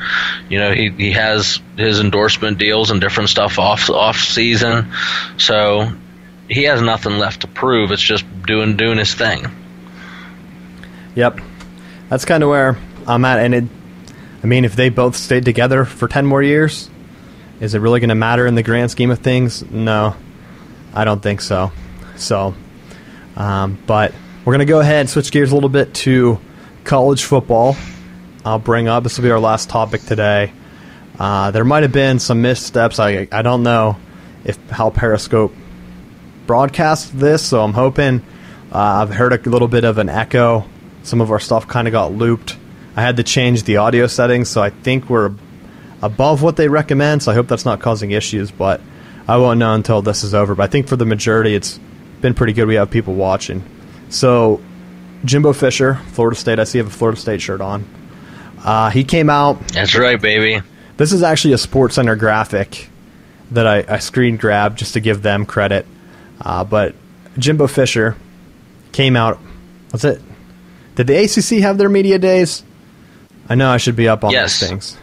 He has his endorsement deals and different stuff off season, so he has nothing left to prove. It's just doing his thing. Yep, that's kind of where I'm at. And if they both stayed together for 10 more years, is it really going to matter in the grand scheme of things? No, I don't think so. But we're going to go ahead and switch gears a little bit to college football. I'll bring up, this will be our last topic today. There might have been some missteps. I don't know how Periscope broadcast this, so I'm hoping. I've heard a little bit of an echo. Some of our stuff kind of got looped. I had to change the audio settings, so I think we're above what they recommend, so I hope that's not causing issues, but I won't know until this is over. But I think for the majority, it's been pretty good. We have people watching. So, Jimbo Fisher, Florida State. I see you have a Florida State shirt on. He came out. That's right, baby. This is actually a SportsCenter graphic that I screen grabbed just to give them credit. But Jimbo Fisher came out. What's it? Did the ACC have their media days? I know I should be up on those things.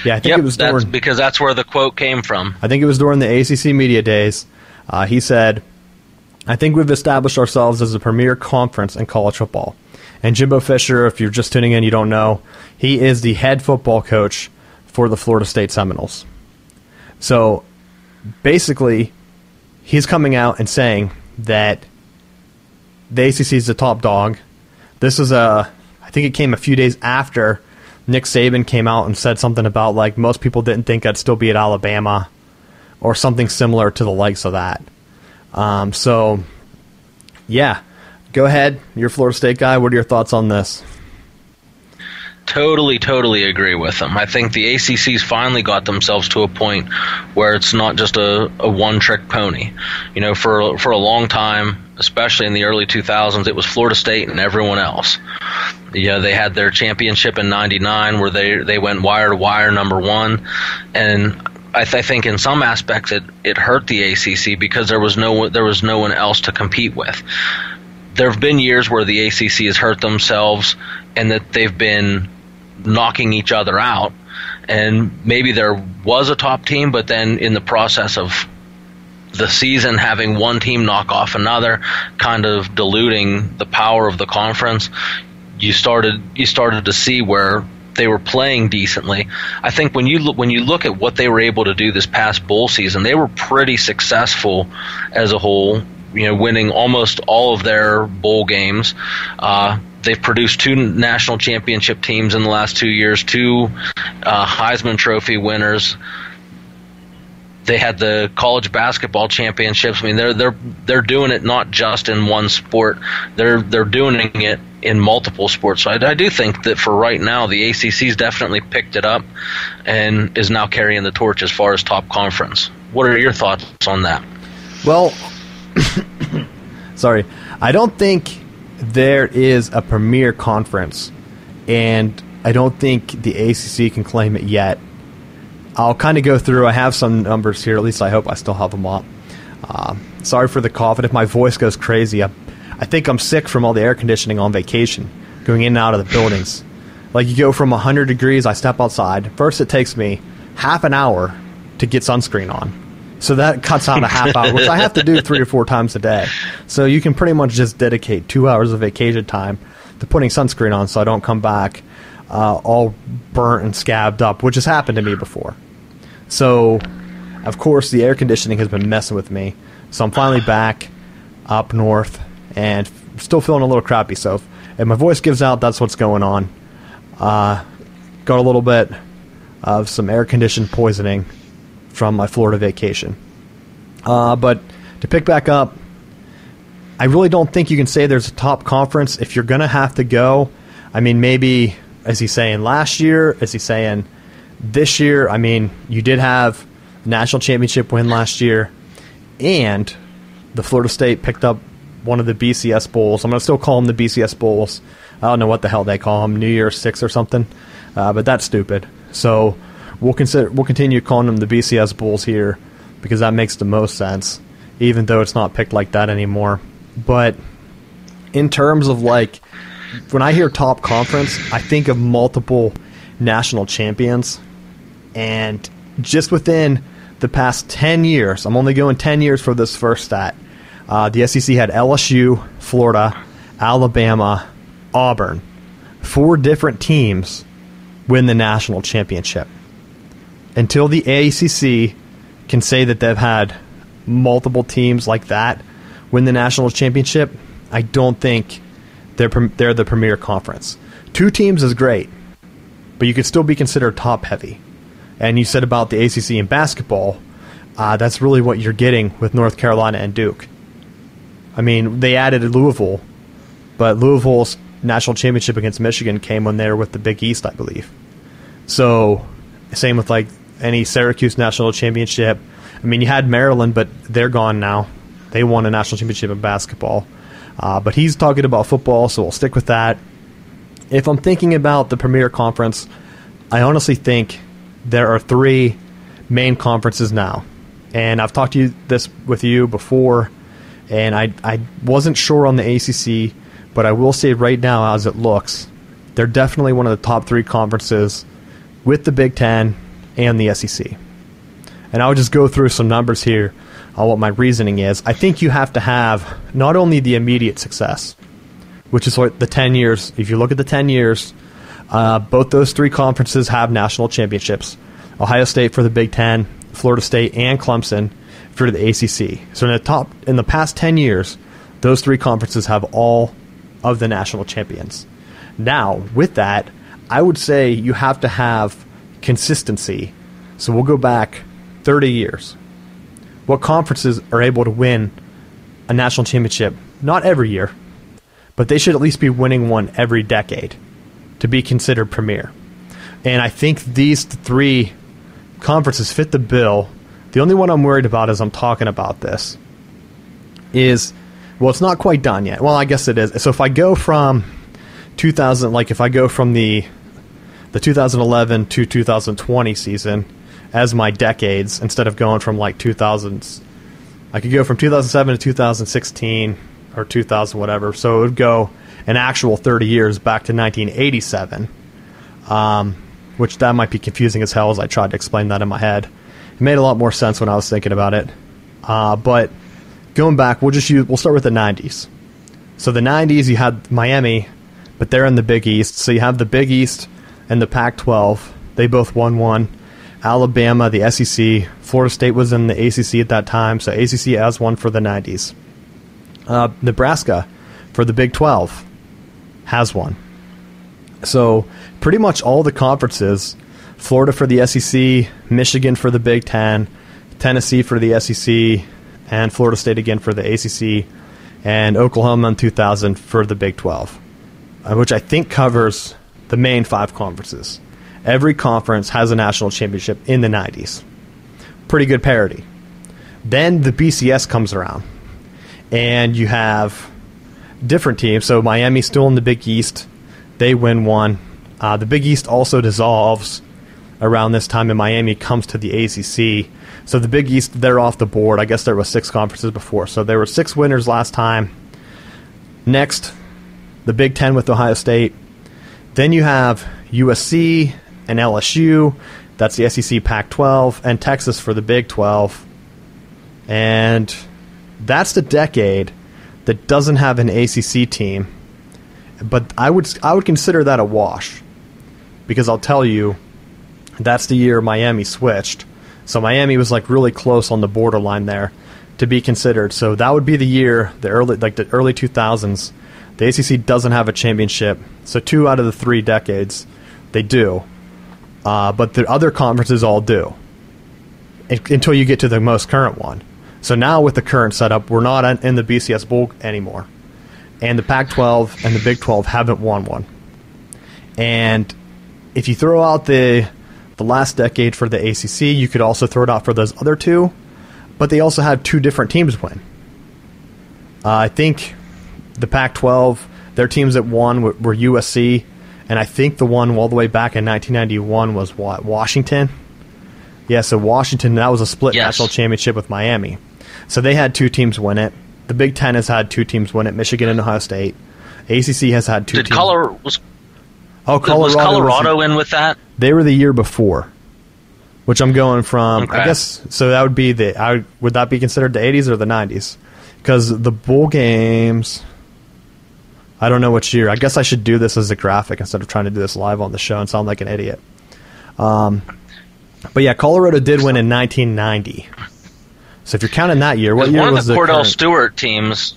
Yeah, I think it was because that's where the quote came from. I think it was during the ACC media days. He said, "I think we've established ourselves as a premier conference in college football." And Jimbo Fisher, if you're just tuning in, you don't know, he is the head football coach for the Florida State Seminoles. So basically, he's coming out and saying that the ACC is the top dog. This is I think it came a few days after Nick Saban came out and said something about, like, most people didn't think I'd still be at Alabama, or something similar to the likes of that. So, yeah. Go ahead. You're a Florida State guy. What are your thoughts on this? Totally agree with them. I think the ACC's finally got themselves to a point where it's not just a one-trick pony. For a long time, especially in the early 2000s, it was Florida State and everyone else. They had their championship in '99 where they went wire to wire #1, and I think in some aspects it hurt the ACC because there was no one else to compete with. There have been years where the ACC has hurt themselves and that they've been knocking each other out, and maybe there was a top team, but then in the process of the season having one team knock off another, kind of diluting the power of the conference, you started to see where they were playing decently. I think when you look at what they were able to do this past bowl season, they were pretty successful as a whole, winning almost all of their bowl games. They've produced 2 national championship teams in the last 2 years, 2 Heisman Trophy winners. They had the college basketball championships. I mean, they're doing it not just in one sport. They're doing it in multiple sports. So I do think that for right now, the ACC's definitely picked it up and is now carrying the torch as far as top conference. What are your thoughts on that? Well, sorry, I don't think there is a premier conference, and I don't think the ACC can claim it yet. I'll kind of go through. I have some numbers here. At least I hope I still have them up. Sorry for the cough, and if my voice goes crazy, I think I'm sick from all the air conditioning on vacation, going in and out of the buildings. Like, you go from 100 degrees, I step outside. First, it takes me half an hour to get sunscreen on. So that cuts out a half hour, which I have to do 3 or 4 times a day. So you can pretty much just dedicate 2 hours of vacation time to putting sunscreen on so I don't come back all burnt and scabbed up, which has happened to me before. So, of course, the air conditioning has been messing with me. So I'm finally back up north and still feeling a little crappy. So if my voice gives out, that's what's going on. Got a little bit of some air-conditioned poisoning from my Florida vacation. But to pick back up, I really don't think you can say there's a top conference. If you're going to have to go, I mean, maybe, is he saying last year? Is he saying this year? I mean, you did have a national championship win last year, and the Florida State picked up one of the BCS Bowls. I'm going to still call them the BCS Bowls. I don't know what the hell they call them, New Year's Six or something, but that's stupid. So we'll continue calling them the BCS Bowls here because that makes the most sense, even though it's not picked like that anymore. But in terms of, like, when I hear top conference, I think of multiple national champions. And just within the past 10 years, I'm only going 10 years for this first stat, the SEC had LSU, Florida, Alabama, Auburn. 4 different teams win the national championship. Until the ACC can say that they've had multiple teams like that win the national championship, I don't think they're the premier conference. 2 teams is great, but you could still be considered top-heavy. And you said about the ACC in basketball, that's really what you're getting with North Carolina and Duke. I mean, they added Louisville, but Louisville's national championship against Michigan came when they were with the Big East, I believe. So, same with, like, any Syracuse national championship. I mean, you had Maryland, but they're gone now. They won a national championship in basketball. But he's talking about football, so we'll stick with that. If I'm thinking about the Premier Conference, I honestly think there are 3 main conferences now. And I've talked with you before, and I wasn't sure on the ACC, but I will say right now, as it looks, they're definitely one of the top 3 conferences with the Big Ten and the SEC. And I'll just go through some numbers here on what my reasoning is. I think you have to have not only the immediate success, which is what the 10 years, if you look at the 10 years, both those 3 conferences have national championships. Ohio State for the Big Ten, Florida State, and Clemson for the ACC. So in the past 10 years, those 3 conferences have all of the national champions. Now, with that, I would say you have to have consistency. So we'll go back 30 years. What conferences are able to win a national championship? Not every year, but they should at least be winning one every decade to be considered premier. And I think these 3 conferences fit the bill. The only one I'm worried about as I'm talking about this is, well, it's not quite done yet. Well, I guess it is. So if I go from 2000, like if I go from the 2011 to 2020 season as my decades, instead of going from like 2000s, I could go from 2007 to 2016 or 2000 whatever. So it would go an actual 30 years back to 1987, which that might be confusing as hell as I tried to explain that in my head. It made a lot more sense when I was thinking about it. But going back, we'll start with the 90s. So the 90s, you had Miami, but they're in the Big East. So you have the Big East and the Pac-12. They both won one. Alabama, the SEC. Florida State was in the ACC at that time, so ACC has one for the 90s. Nebraska, for the Big 12, has one. So pretty much all the conferences, Florida for the SEC, Michigan for the Big 10, Tennessee for the SEC, and Florida State again for the ACC, and Oklahoma in 2000 for the Big 12, which I think covers the main 5 conferences. Every conference has a national championship in the 90s. Pretty good parity. Then the BCS comes around, and you have different teams. So Miami's still in the Big East. They win one. The Big East also dissolves around this time, and Miami comes to the ACC. So the Big East, they're off the board. I guess there were 6 conferences before. So there were 6 winners last time. Next, the Big Ten with Ohio State. Then you have USC and LSU. That's the SEC Pac-12, and Texas for the Big 12. And that's the decade that doesn't have an ACC team. But I would consider that a wash, because I'll tell you, that's the year Miami switched. So Miami was like really close on the borderline there to be considered. So that would be the year, the early 2000s. The ACC doesn't have a championship. So 2 out of the 3 decades, they do. but the other conferences all do until you get to the most current one. So now with the current setup, we're not in the BCS Bowl anymore. And the Pac-12 and the Big 12 haven't won one. And if you throw out the last decade for the ACC, you could also throw it out for those other two. But they also had two different teams win. I think the Pac-12, their teams that won were USC, and I think the one all the way back in 1991 was what, Washington? Yeah, so Washington, that was a split national championship with Miami. So they had two teams win it. The Big Ten has had two teams win it, Michigan and Ohio State. ACC has had two teams. Was Colorado in with that? They were the year before, which I'm going from, Okay. I guess, so that would be would that be considered the 80s or the 90s? Because the bowl games, I don't know which year. I guess I should do this as a graphic instead of trying to do this live on the show and sound like an idiot. But yeah, Colorado did win in 1990. So if you're counting that year, what year was the the Cordell Stewart teams?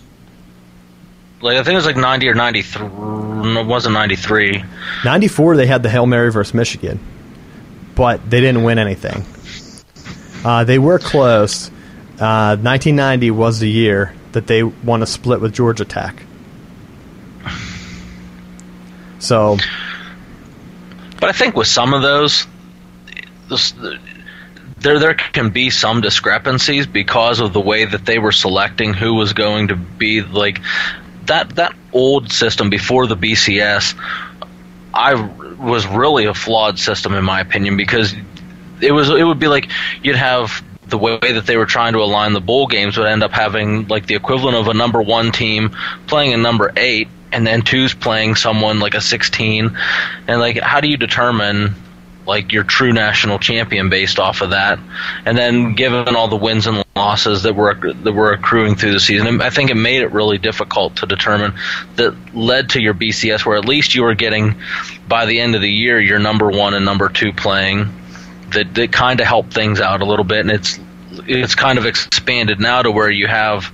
Like, I think it was like 90 or 93. No, it wasn't 93. 94, they had the Hail Mary versus Michigan, but they didn't win anything. They were close. 1990 was the year that they won a split with Georgia Tech. So, but I think with some of those, there can be some discrepancies because of the way that they were selecting who was going to be like that old system before the BCS. Was really a flawed system in my opinion, because it would be like you'd have the way that they were trying to align the bowl games would end up having like the equivalent of a number 1 team playing a number 8 and then 2's playing someone like a 16, and like how do you determine like your true national champion based off of that? And then given all the wins and losses that were accruing through the season, I think it made it really difficult to determine. That led to your BCS, where at least you were getting by the end of the year your number 1 and number 2 playing. That kind of helped things out a little bit, and it's kind of expanded now to where you have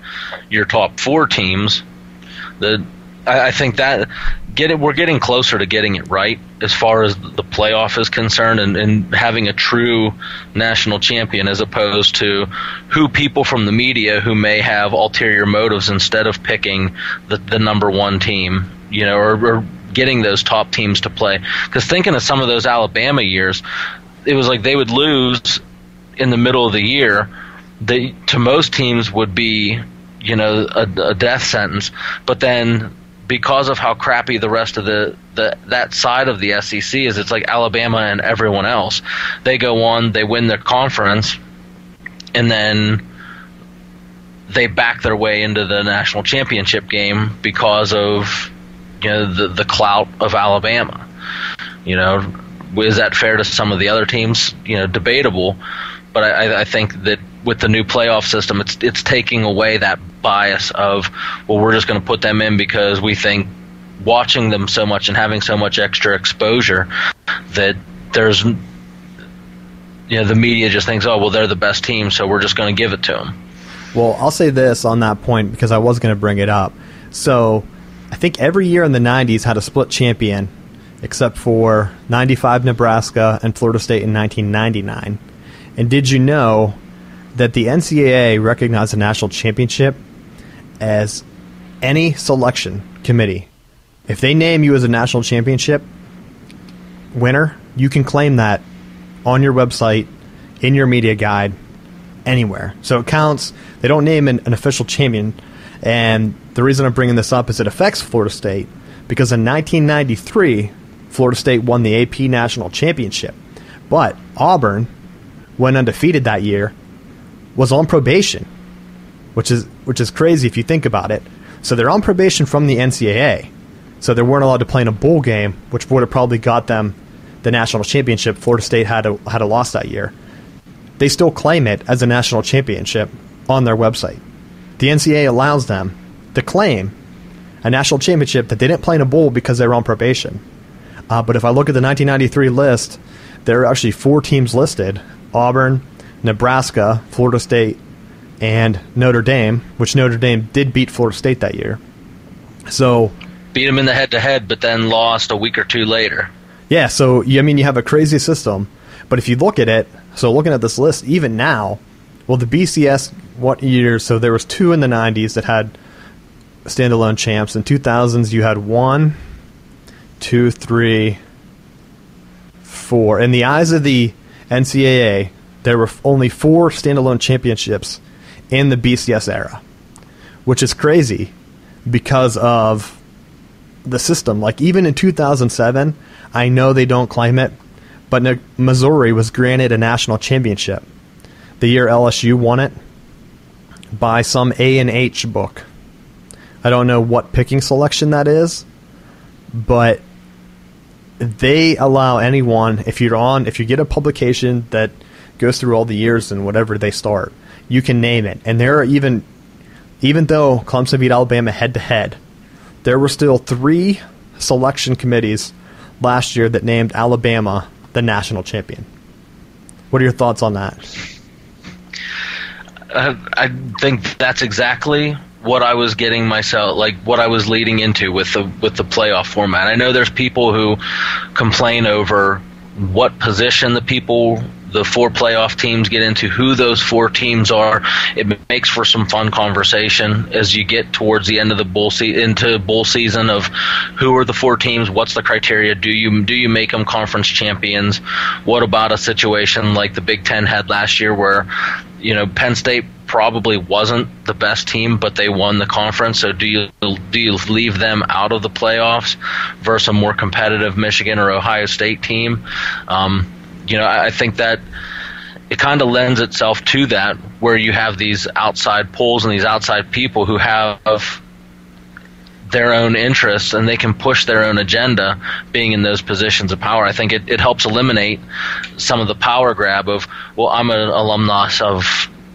your top 4 teams. I think that we're getting closer to getting it right as far as the playoff is concerned, and having a true national champion, as opposed to who people from the media who may have ulterior motives instead of picking the number 1 team, or getting those top teams to play. Because thinking of some of those Alabama years, it was like they would lose in the middle of the year. To most teams would be, a death sentence. But then, because of how crappy the rest of that side of the SEC is, it's like Alabama and everyone else. They go on, they win their conference, and then they back their way into the national championship game because of the clout of Alabama. Is that fair to some of the other teams? Debatable. But I think that with the new playoff system, it's taking away that bias of, well, we're just going to put them in because we think watching them so much and having so much extra exposure that there's, the media just thinks, oh, well, they're the best team, so we're just going to give it to them. Well, I'll say this on that point because I was going to bring it up. So I think every year in the 90s had a split champion, except for 95 Nebraska and Florida State in 1999. And did you know that the NCAA recognized the national championship as any selection committee? If they name you as a national championship winner, you can claim that on your website, in your media guide, anywhere. So it counts. They don't name an official champion. And the reason I'm bringing this up is it affects Florida State, because in 1993, Florida State won the AP National Championship. But Auburn went undefeated that year, was on probation, which is crazy if you think about it. So they're on probation from the NCAA. So they weren't allowed to play in a bowl game, which would have probably got them the national championship. Florida State had a loss that year. They still claim it as a national championship on their website. The NCAA allows them to claim a national championship that they didn't play in a bowl because they were on probation. But if I look at the 1993 list, there are actually 4 teams listed: Auburn, Nebraska, Florida State, and Notre Dame, which Notre Dame did beat Florida State that year. So beat them in the head-to-head, but then lost a week or two later. Yeah, so you have a crazy system, but if you look at it, so looking at this list, even now, well, the BCS, what years? So there was 2 in the 90s that had standalone champs. In 2000s, you had 1, 2, 3, 4. In the eyes of the NCAA, there were only 4 standalone championships in the BCS era, which is crazy because of the system. Like, even in 2007, I know they don't claim it, but Missouri was granted a national championship the year LSU won it by some A&H book. I don't know what picking selection that is, but they allow anyone, if you get a publication that goes through all the years and whatever they start, you can name it. And there are even though Clemson beat Alabama head-to-head, there were still 3 selection committees last year that named Alabama the national champion. What are your thoughts on that? I think that's exactly what I was getting myself, like what I was leading into with the playoff format. I know there's people who complain over what position the 4 playoff teams get into, who those 4 teams are. It makes for some fun conversation as you get towards the end of the bowl season of who are the 4 teams, what's the criteria, do you make them conference champions? What about a situation like the Big Ten had last year where, Penn State probably wasn't the best team, but they won the conference. So do you leave them out of the playoffs versus a more competitive Michigan or Ohio State team? I think that it kind of lends itself to that, where you have these outside polls and these outside people who have their own interests and they can push their own agenda being in those positions of power. I think it helps eliminate some of the power grab of, well, I'm an alumnus of,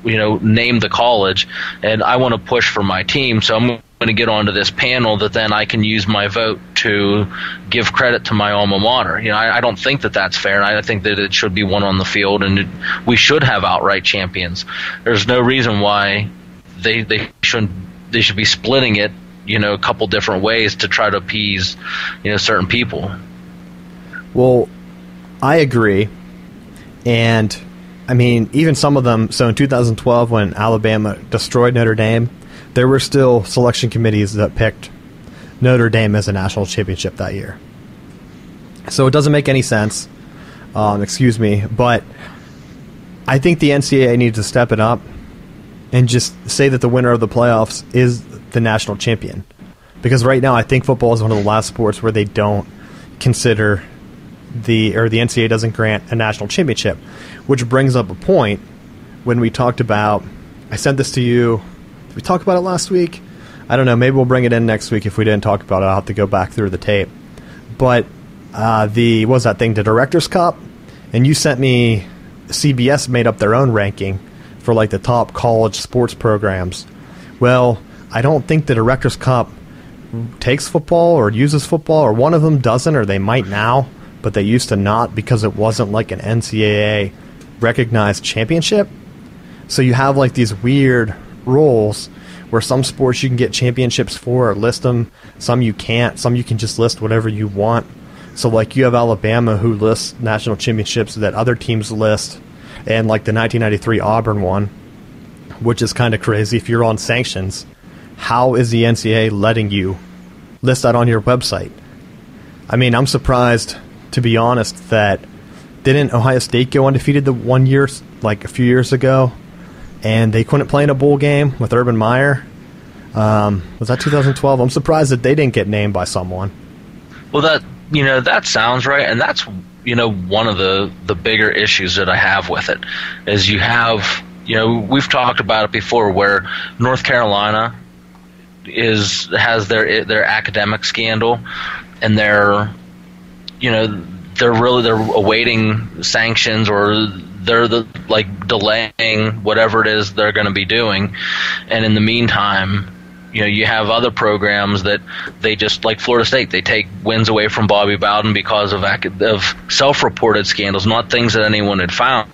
name the college and I want to push for my team, so I'm going to get onto this panel that then I can use my vote to give credit to my alma mater. I don't think that that's fair, and I think that it should be one on the field, and we should have outright champions. There's no reason why they should be splitting it, a couple different ways to try to appease, certain people. Well, I agree, and even some of them. So in 2012, when Alabama destroyed Notre Dame, there were still selection committees that picked Notre Dame as a national championship that year. So it doesn't make any sense. But I think the NCAA needs to step it up and just say that the winner of the playoffs is the national champion. Because right now I think football is one of the last sports where they don't consider the NCAA doesn't grant a national championship, which brings up a point when we talked about, I sent this to you. Did we talk about it last week? I don't know. Maybe we'll bring it in next week. If we didn't talk about it, I'll have to go back through the tape. But what was that thing, the Director's Cup? And you sent me, CBS made up their own ranking for like the top college sports programs. Well, I don't think the Director's Cup takes football or uses football, or one of them doesn't, or they might now, but they used to not because it wasn't like an NCAA recognized championship. So you have like these weird rules where some sports you can get championships for or list them, some you can't, some you can just list whatever you want. So like you have Alabama who lists national championships that other teams list, and like the 1993 Auburn one, which is kind of crazy. If you're on sanctions, how is the NCAA letting you list that on your website? I'm surprised, to be honest, that didn't Ohio State go undefeated the 1 year, like a few years ago, and they couldn't play in a bowl game with Urban Meyer? Was that 2012? I'm surprised that they didn't get named by someone. Well, that sounds right, and that's one of the bigger issues that I have with it is you have, we've talked about it before, where North Carolina has their academic scandal, and they're awaiting sanctions, or they're delaying whatever it is they're going to be doing, and in the meantime, you have other programs that they just, like Florida State, they take wins away from Bobby Bowden because of self-reported scandals, not things that anyone had found,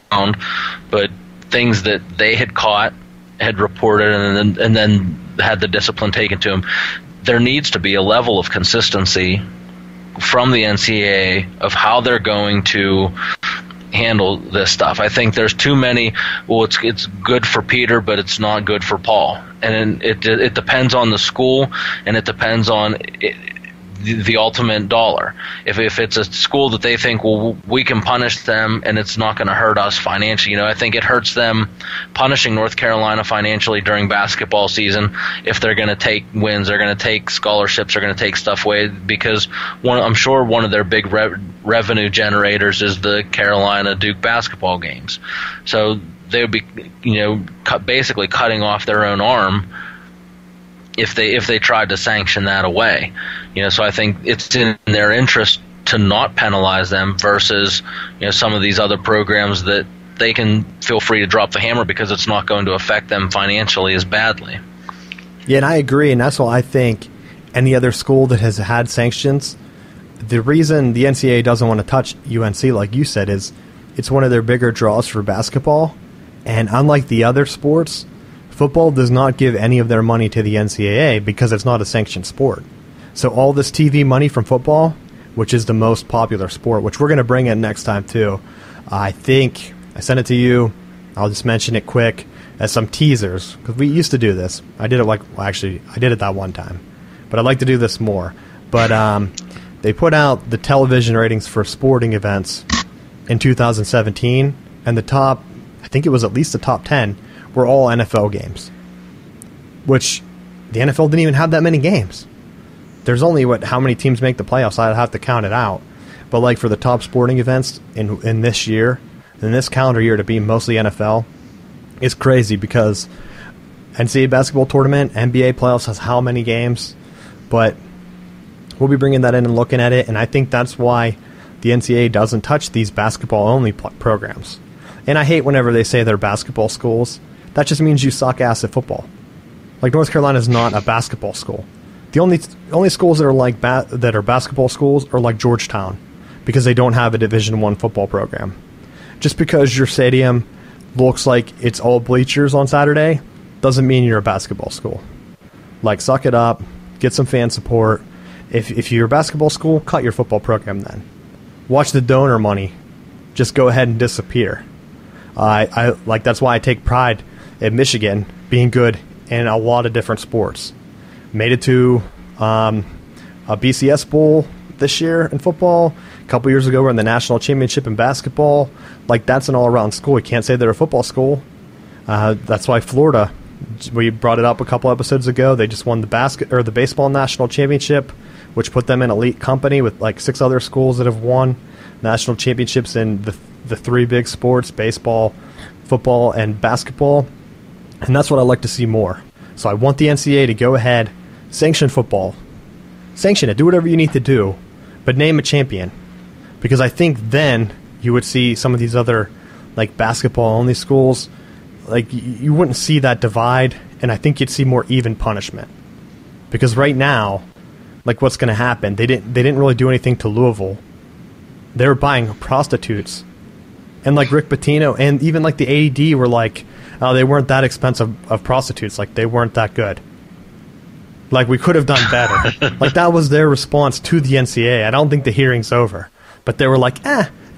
but things that they had caught, had reported, and then had the discipline taken to them. There needs to be a level of consistency from the NCAA of how they're going to handle this stuff. I think there's too many. Well, it's good for Peter, but it's not good for Paul, and it depends on the school, and it depends on the ultimate dollar. If it's a school that they think, well, we can punish them and it's not going to hurt us financially, I think it hurts them punishing North Carolina financially during basketball season if they're going to take wins, they're going to take scholarships, they're going to take stuff away, because I'm sure one of their big revenue generators is the Carolina-Duke basketball games. So they would be, basically cutting off their own arm if they tried to sanction that away. So I think it's in their interest to not penalize them versus some of these other programs that they can feel free to drop the hammer because it's not going to affect them financially as badly. Yeah, and I agree, and that's why I think any other school that has had sanctions, the reason the NCAA doesn't want to touch UNC, like you said, is it's one of their bigger draws for basketball, and unlike the other sports, football does not give any of their money to the NCAA because it's not a sanctioned sport. So all this TV money from football, which is the most popular sport, which we're going to bring in next time too, I think I sent it to you. I'll just mention it quick as some teasers, because we used to do this. I did it I did it that one time, but I'd like to do this more. But they put out the television ratings for sporting events in 2017, and I think it was at least the top 10, were all NFL games, which the NFL didn't even have that many games. There's only, how many teams make the playoffs? I'd have to count it out. But like for the top sporting events in this year, in this calendar year, to be mostly NFL, is crazy, because NCAA basketball tournament, NBA playoffs has how many games? But we'll be bringing that in and looking at it, and I think that's why the NCAA doesn't touch these basketball-only programs. And I hate whenever they say they're basketball schools. That just means you suck ass at football. Like, North Carolina is not a basketball school. The only schools that are that are basketball schools are like Georgetown, because they don't have a Division I football program. Just because your stadium looks like it's all bleachers on Saturday doesn't mean you're a basketball school. Like, suck it up, get some fan support. If you're a basketball school, cut your football program then. Watch the donor money just go ahead and disappear. That's why I take pride in Michigan being good in a lot of different sports. Made it to a BCS Bowl this year in football. A couple years ago, we're in the national championship in basketball. Like, that's an all-around school. You can't say they're a football school. That's why Florida, we brought it up a couple episodes ago, they just won the baseball national championship, which put them in elite company with like 6 other schools that have won national championships in the 3 big sports, baseball, football, and basketball. And that's what I'd like to see more. So I want the NCAA to go ahead, sanction football. Sanction it. Do whatever you need to do, but name a champion. Because I think then you would see some of these other like basketball-only schools, like you wouldn't see that divide, and I think you'd see more even punishment. Because right now, like, what's going to happen? They didn't really do anything to Louisville. They were buying prostitutes. And like Rick Pitino and even like the AD were like, oh, they weren't that expensive of prostitutes. Like, they weren't that good. Like, we could have done better. Like, that was their response to the NCAA. I don't think the hearing's over. But they were like,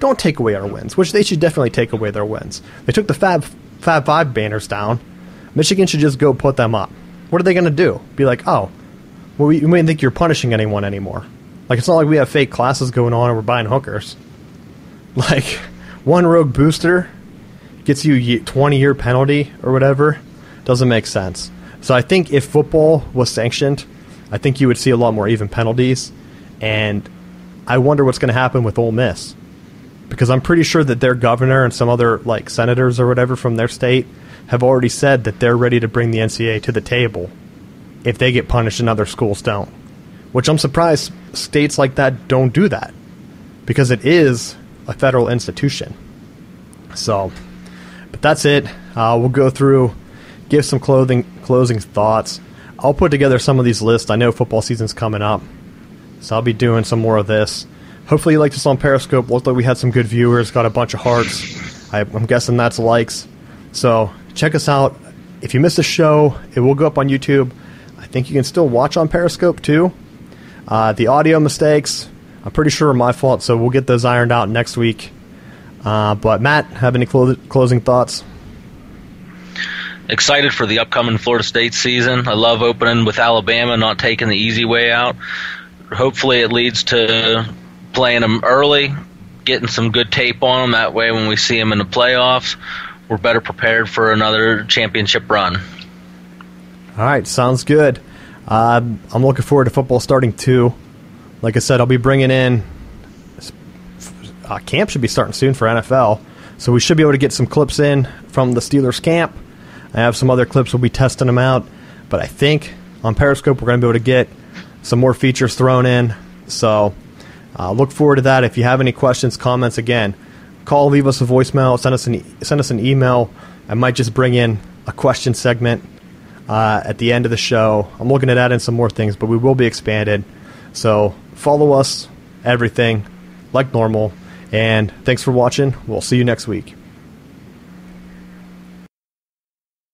don't take away our wins, which they should definitely take away their wins. They took the Fab Five banners down. Michigan should just go put them up. What are they going to do? Be like, oh, well, we didn't think you're punishing anyone anymore. Like, it's not like we have fake classes going on and we're buying hookers. Like, one rogue booster gets you a 20-year penalty or whatever. Doesn't make sense. So I think if football was sanctioned, I think you would see a lot more even penalties. And I wonder what's going to happen with Ole Miss. Because I'm pretty sure that their governor and some other like senators or whatever from their state have already said that they're ready to bring the NCAA to the table if they get punished and other schools don't. Which I'm surprised states like that don't do that. Because it is a federal institution. So, but that's it. We'll go through, give some closing thoughts. I'll put together some of these lists. I know football season's coming up, so I'll be doing some more of this. Hopefully you liked us on Periscope. Looked like we had some good viewers, got a bunch of hearts. I'm guessing that's likes. So check us out. If you missed the show, it will go up on YouTube. I think you can still watch on Periscope too. The audio mistakes, I'm pretty sure are my fault, so we'll get those ironed out next week. But Matt, have any closing thoughts? Excited for the upcoming Florida State season. I love opening with Alabama, not taking the easy way out. Hopefully it leads to playing them early, getting some good tape on them. That way when we see them in the playoffs, we're better prepared for another championship run. All right, sounds good. I'm looking forward to football starting too. Like I said, I'll be bringing in camp should be starting soon for NFL, so we should be able to get some clips in from the Steelers camp. I have some other clips. We'll be testing them out, but I think on Periscope we're going to be able to get some more features thrown in. So look forward to that. If you have any questions, comments, again, call, leave us a voicemail, send us an email. I might just bring in a question segment at the end of the show. I'm looking at adding some more things, but we will be expanded. So follow us, everything like normal. And thanks for watching. We'll see you next week.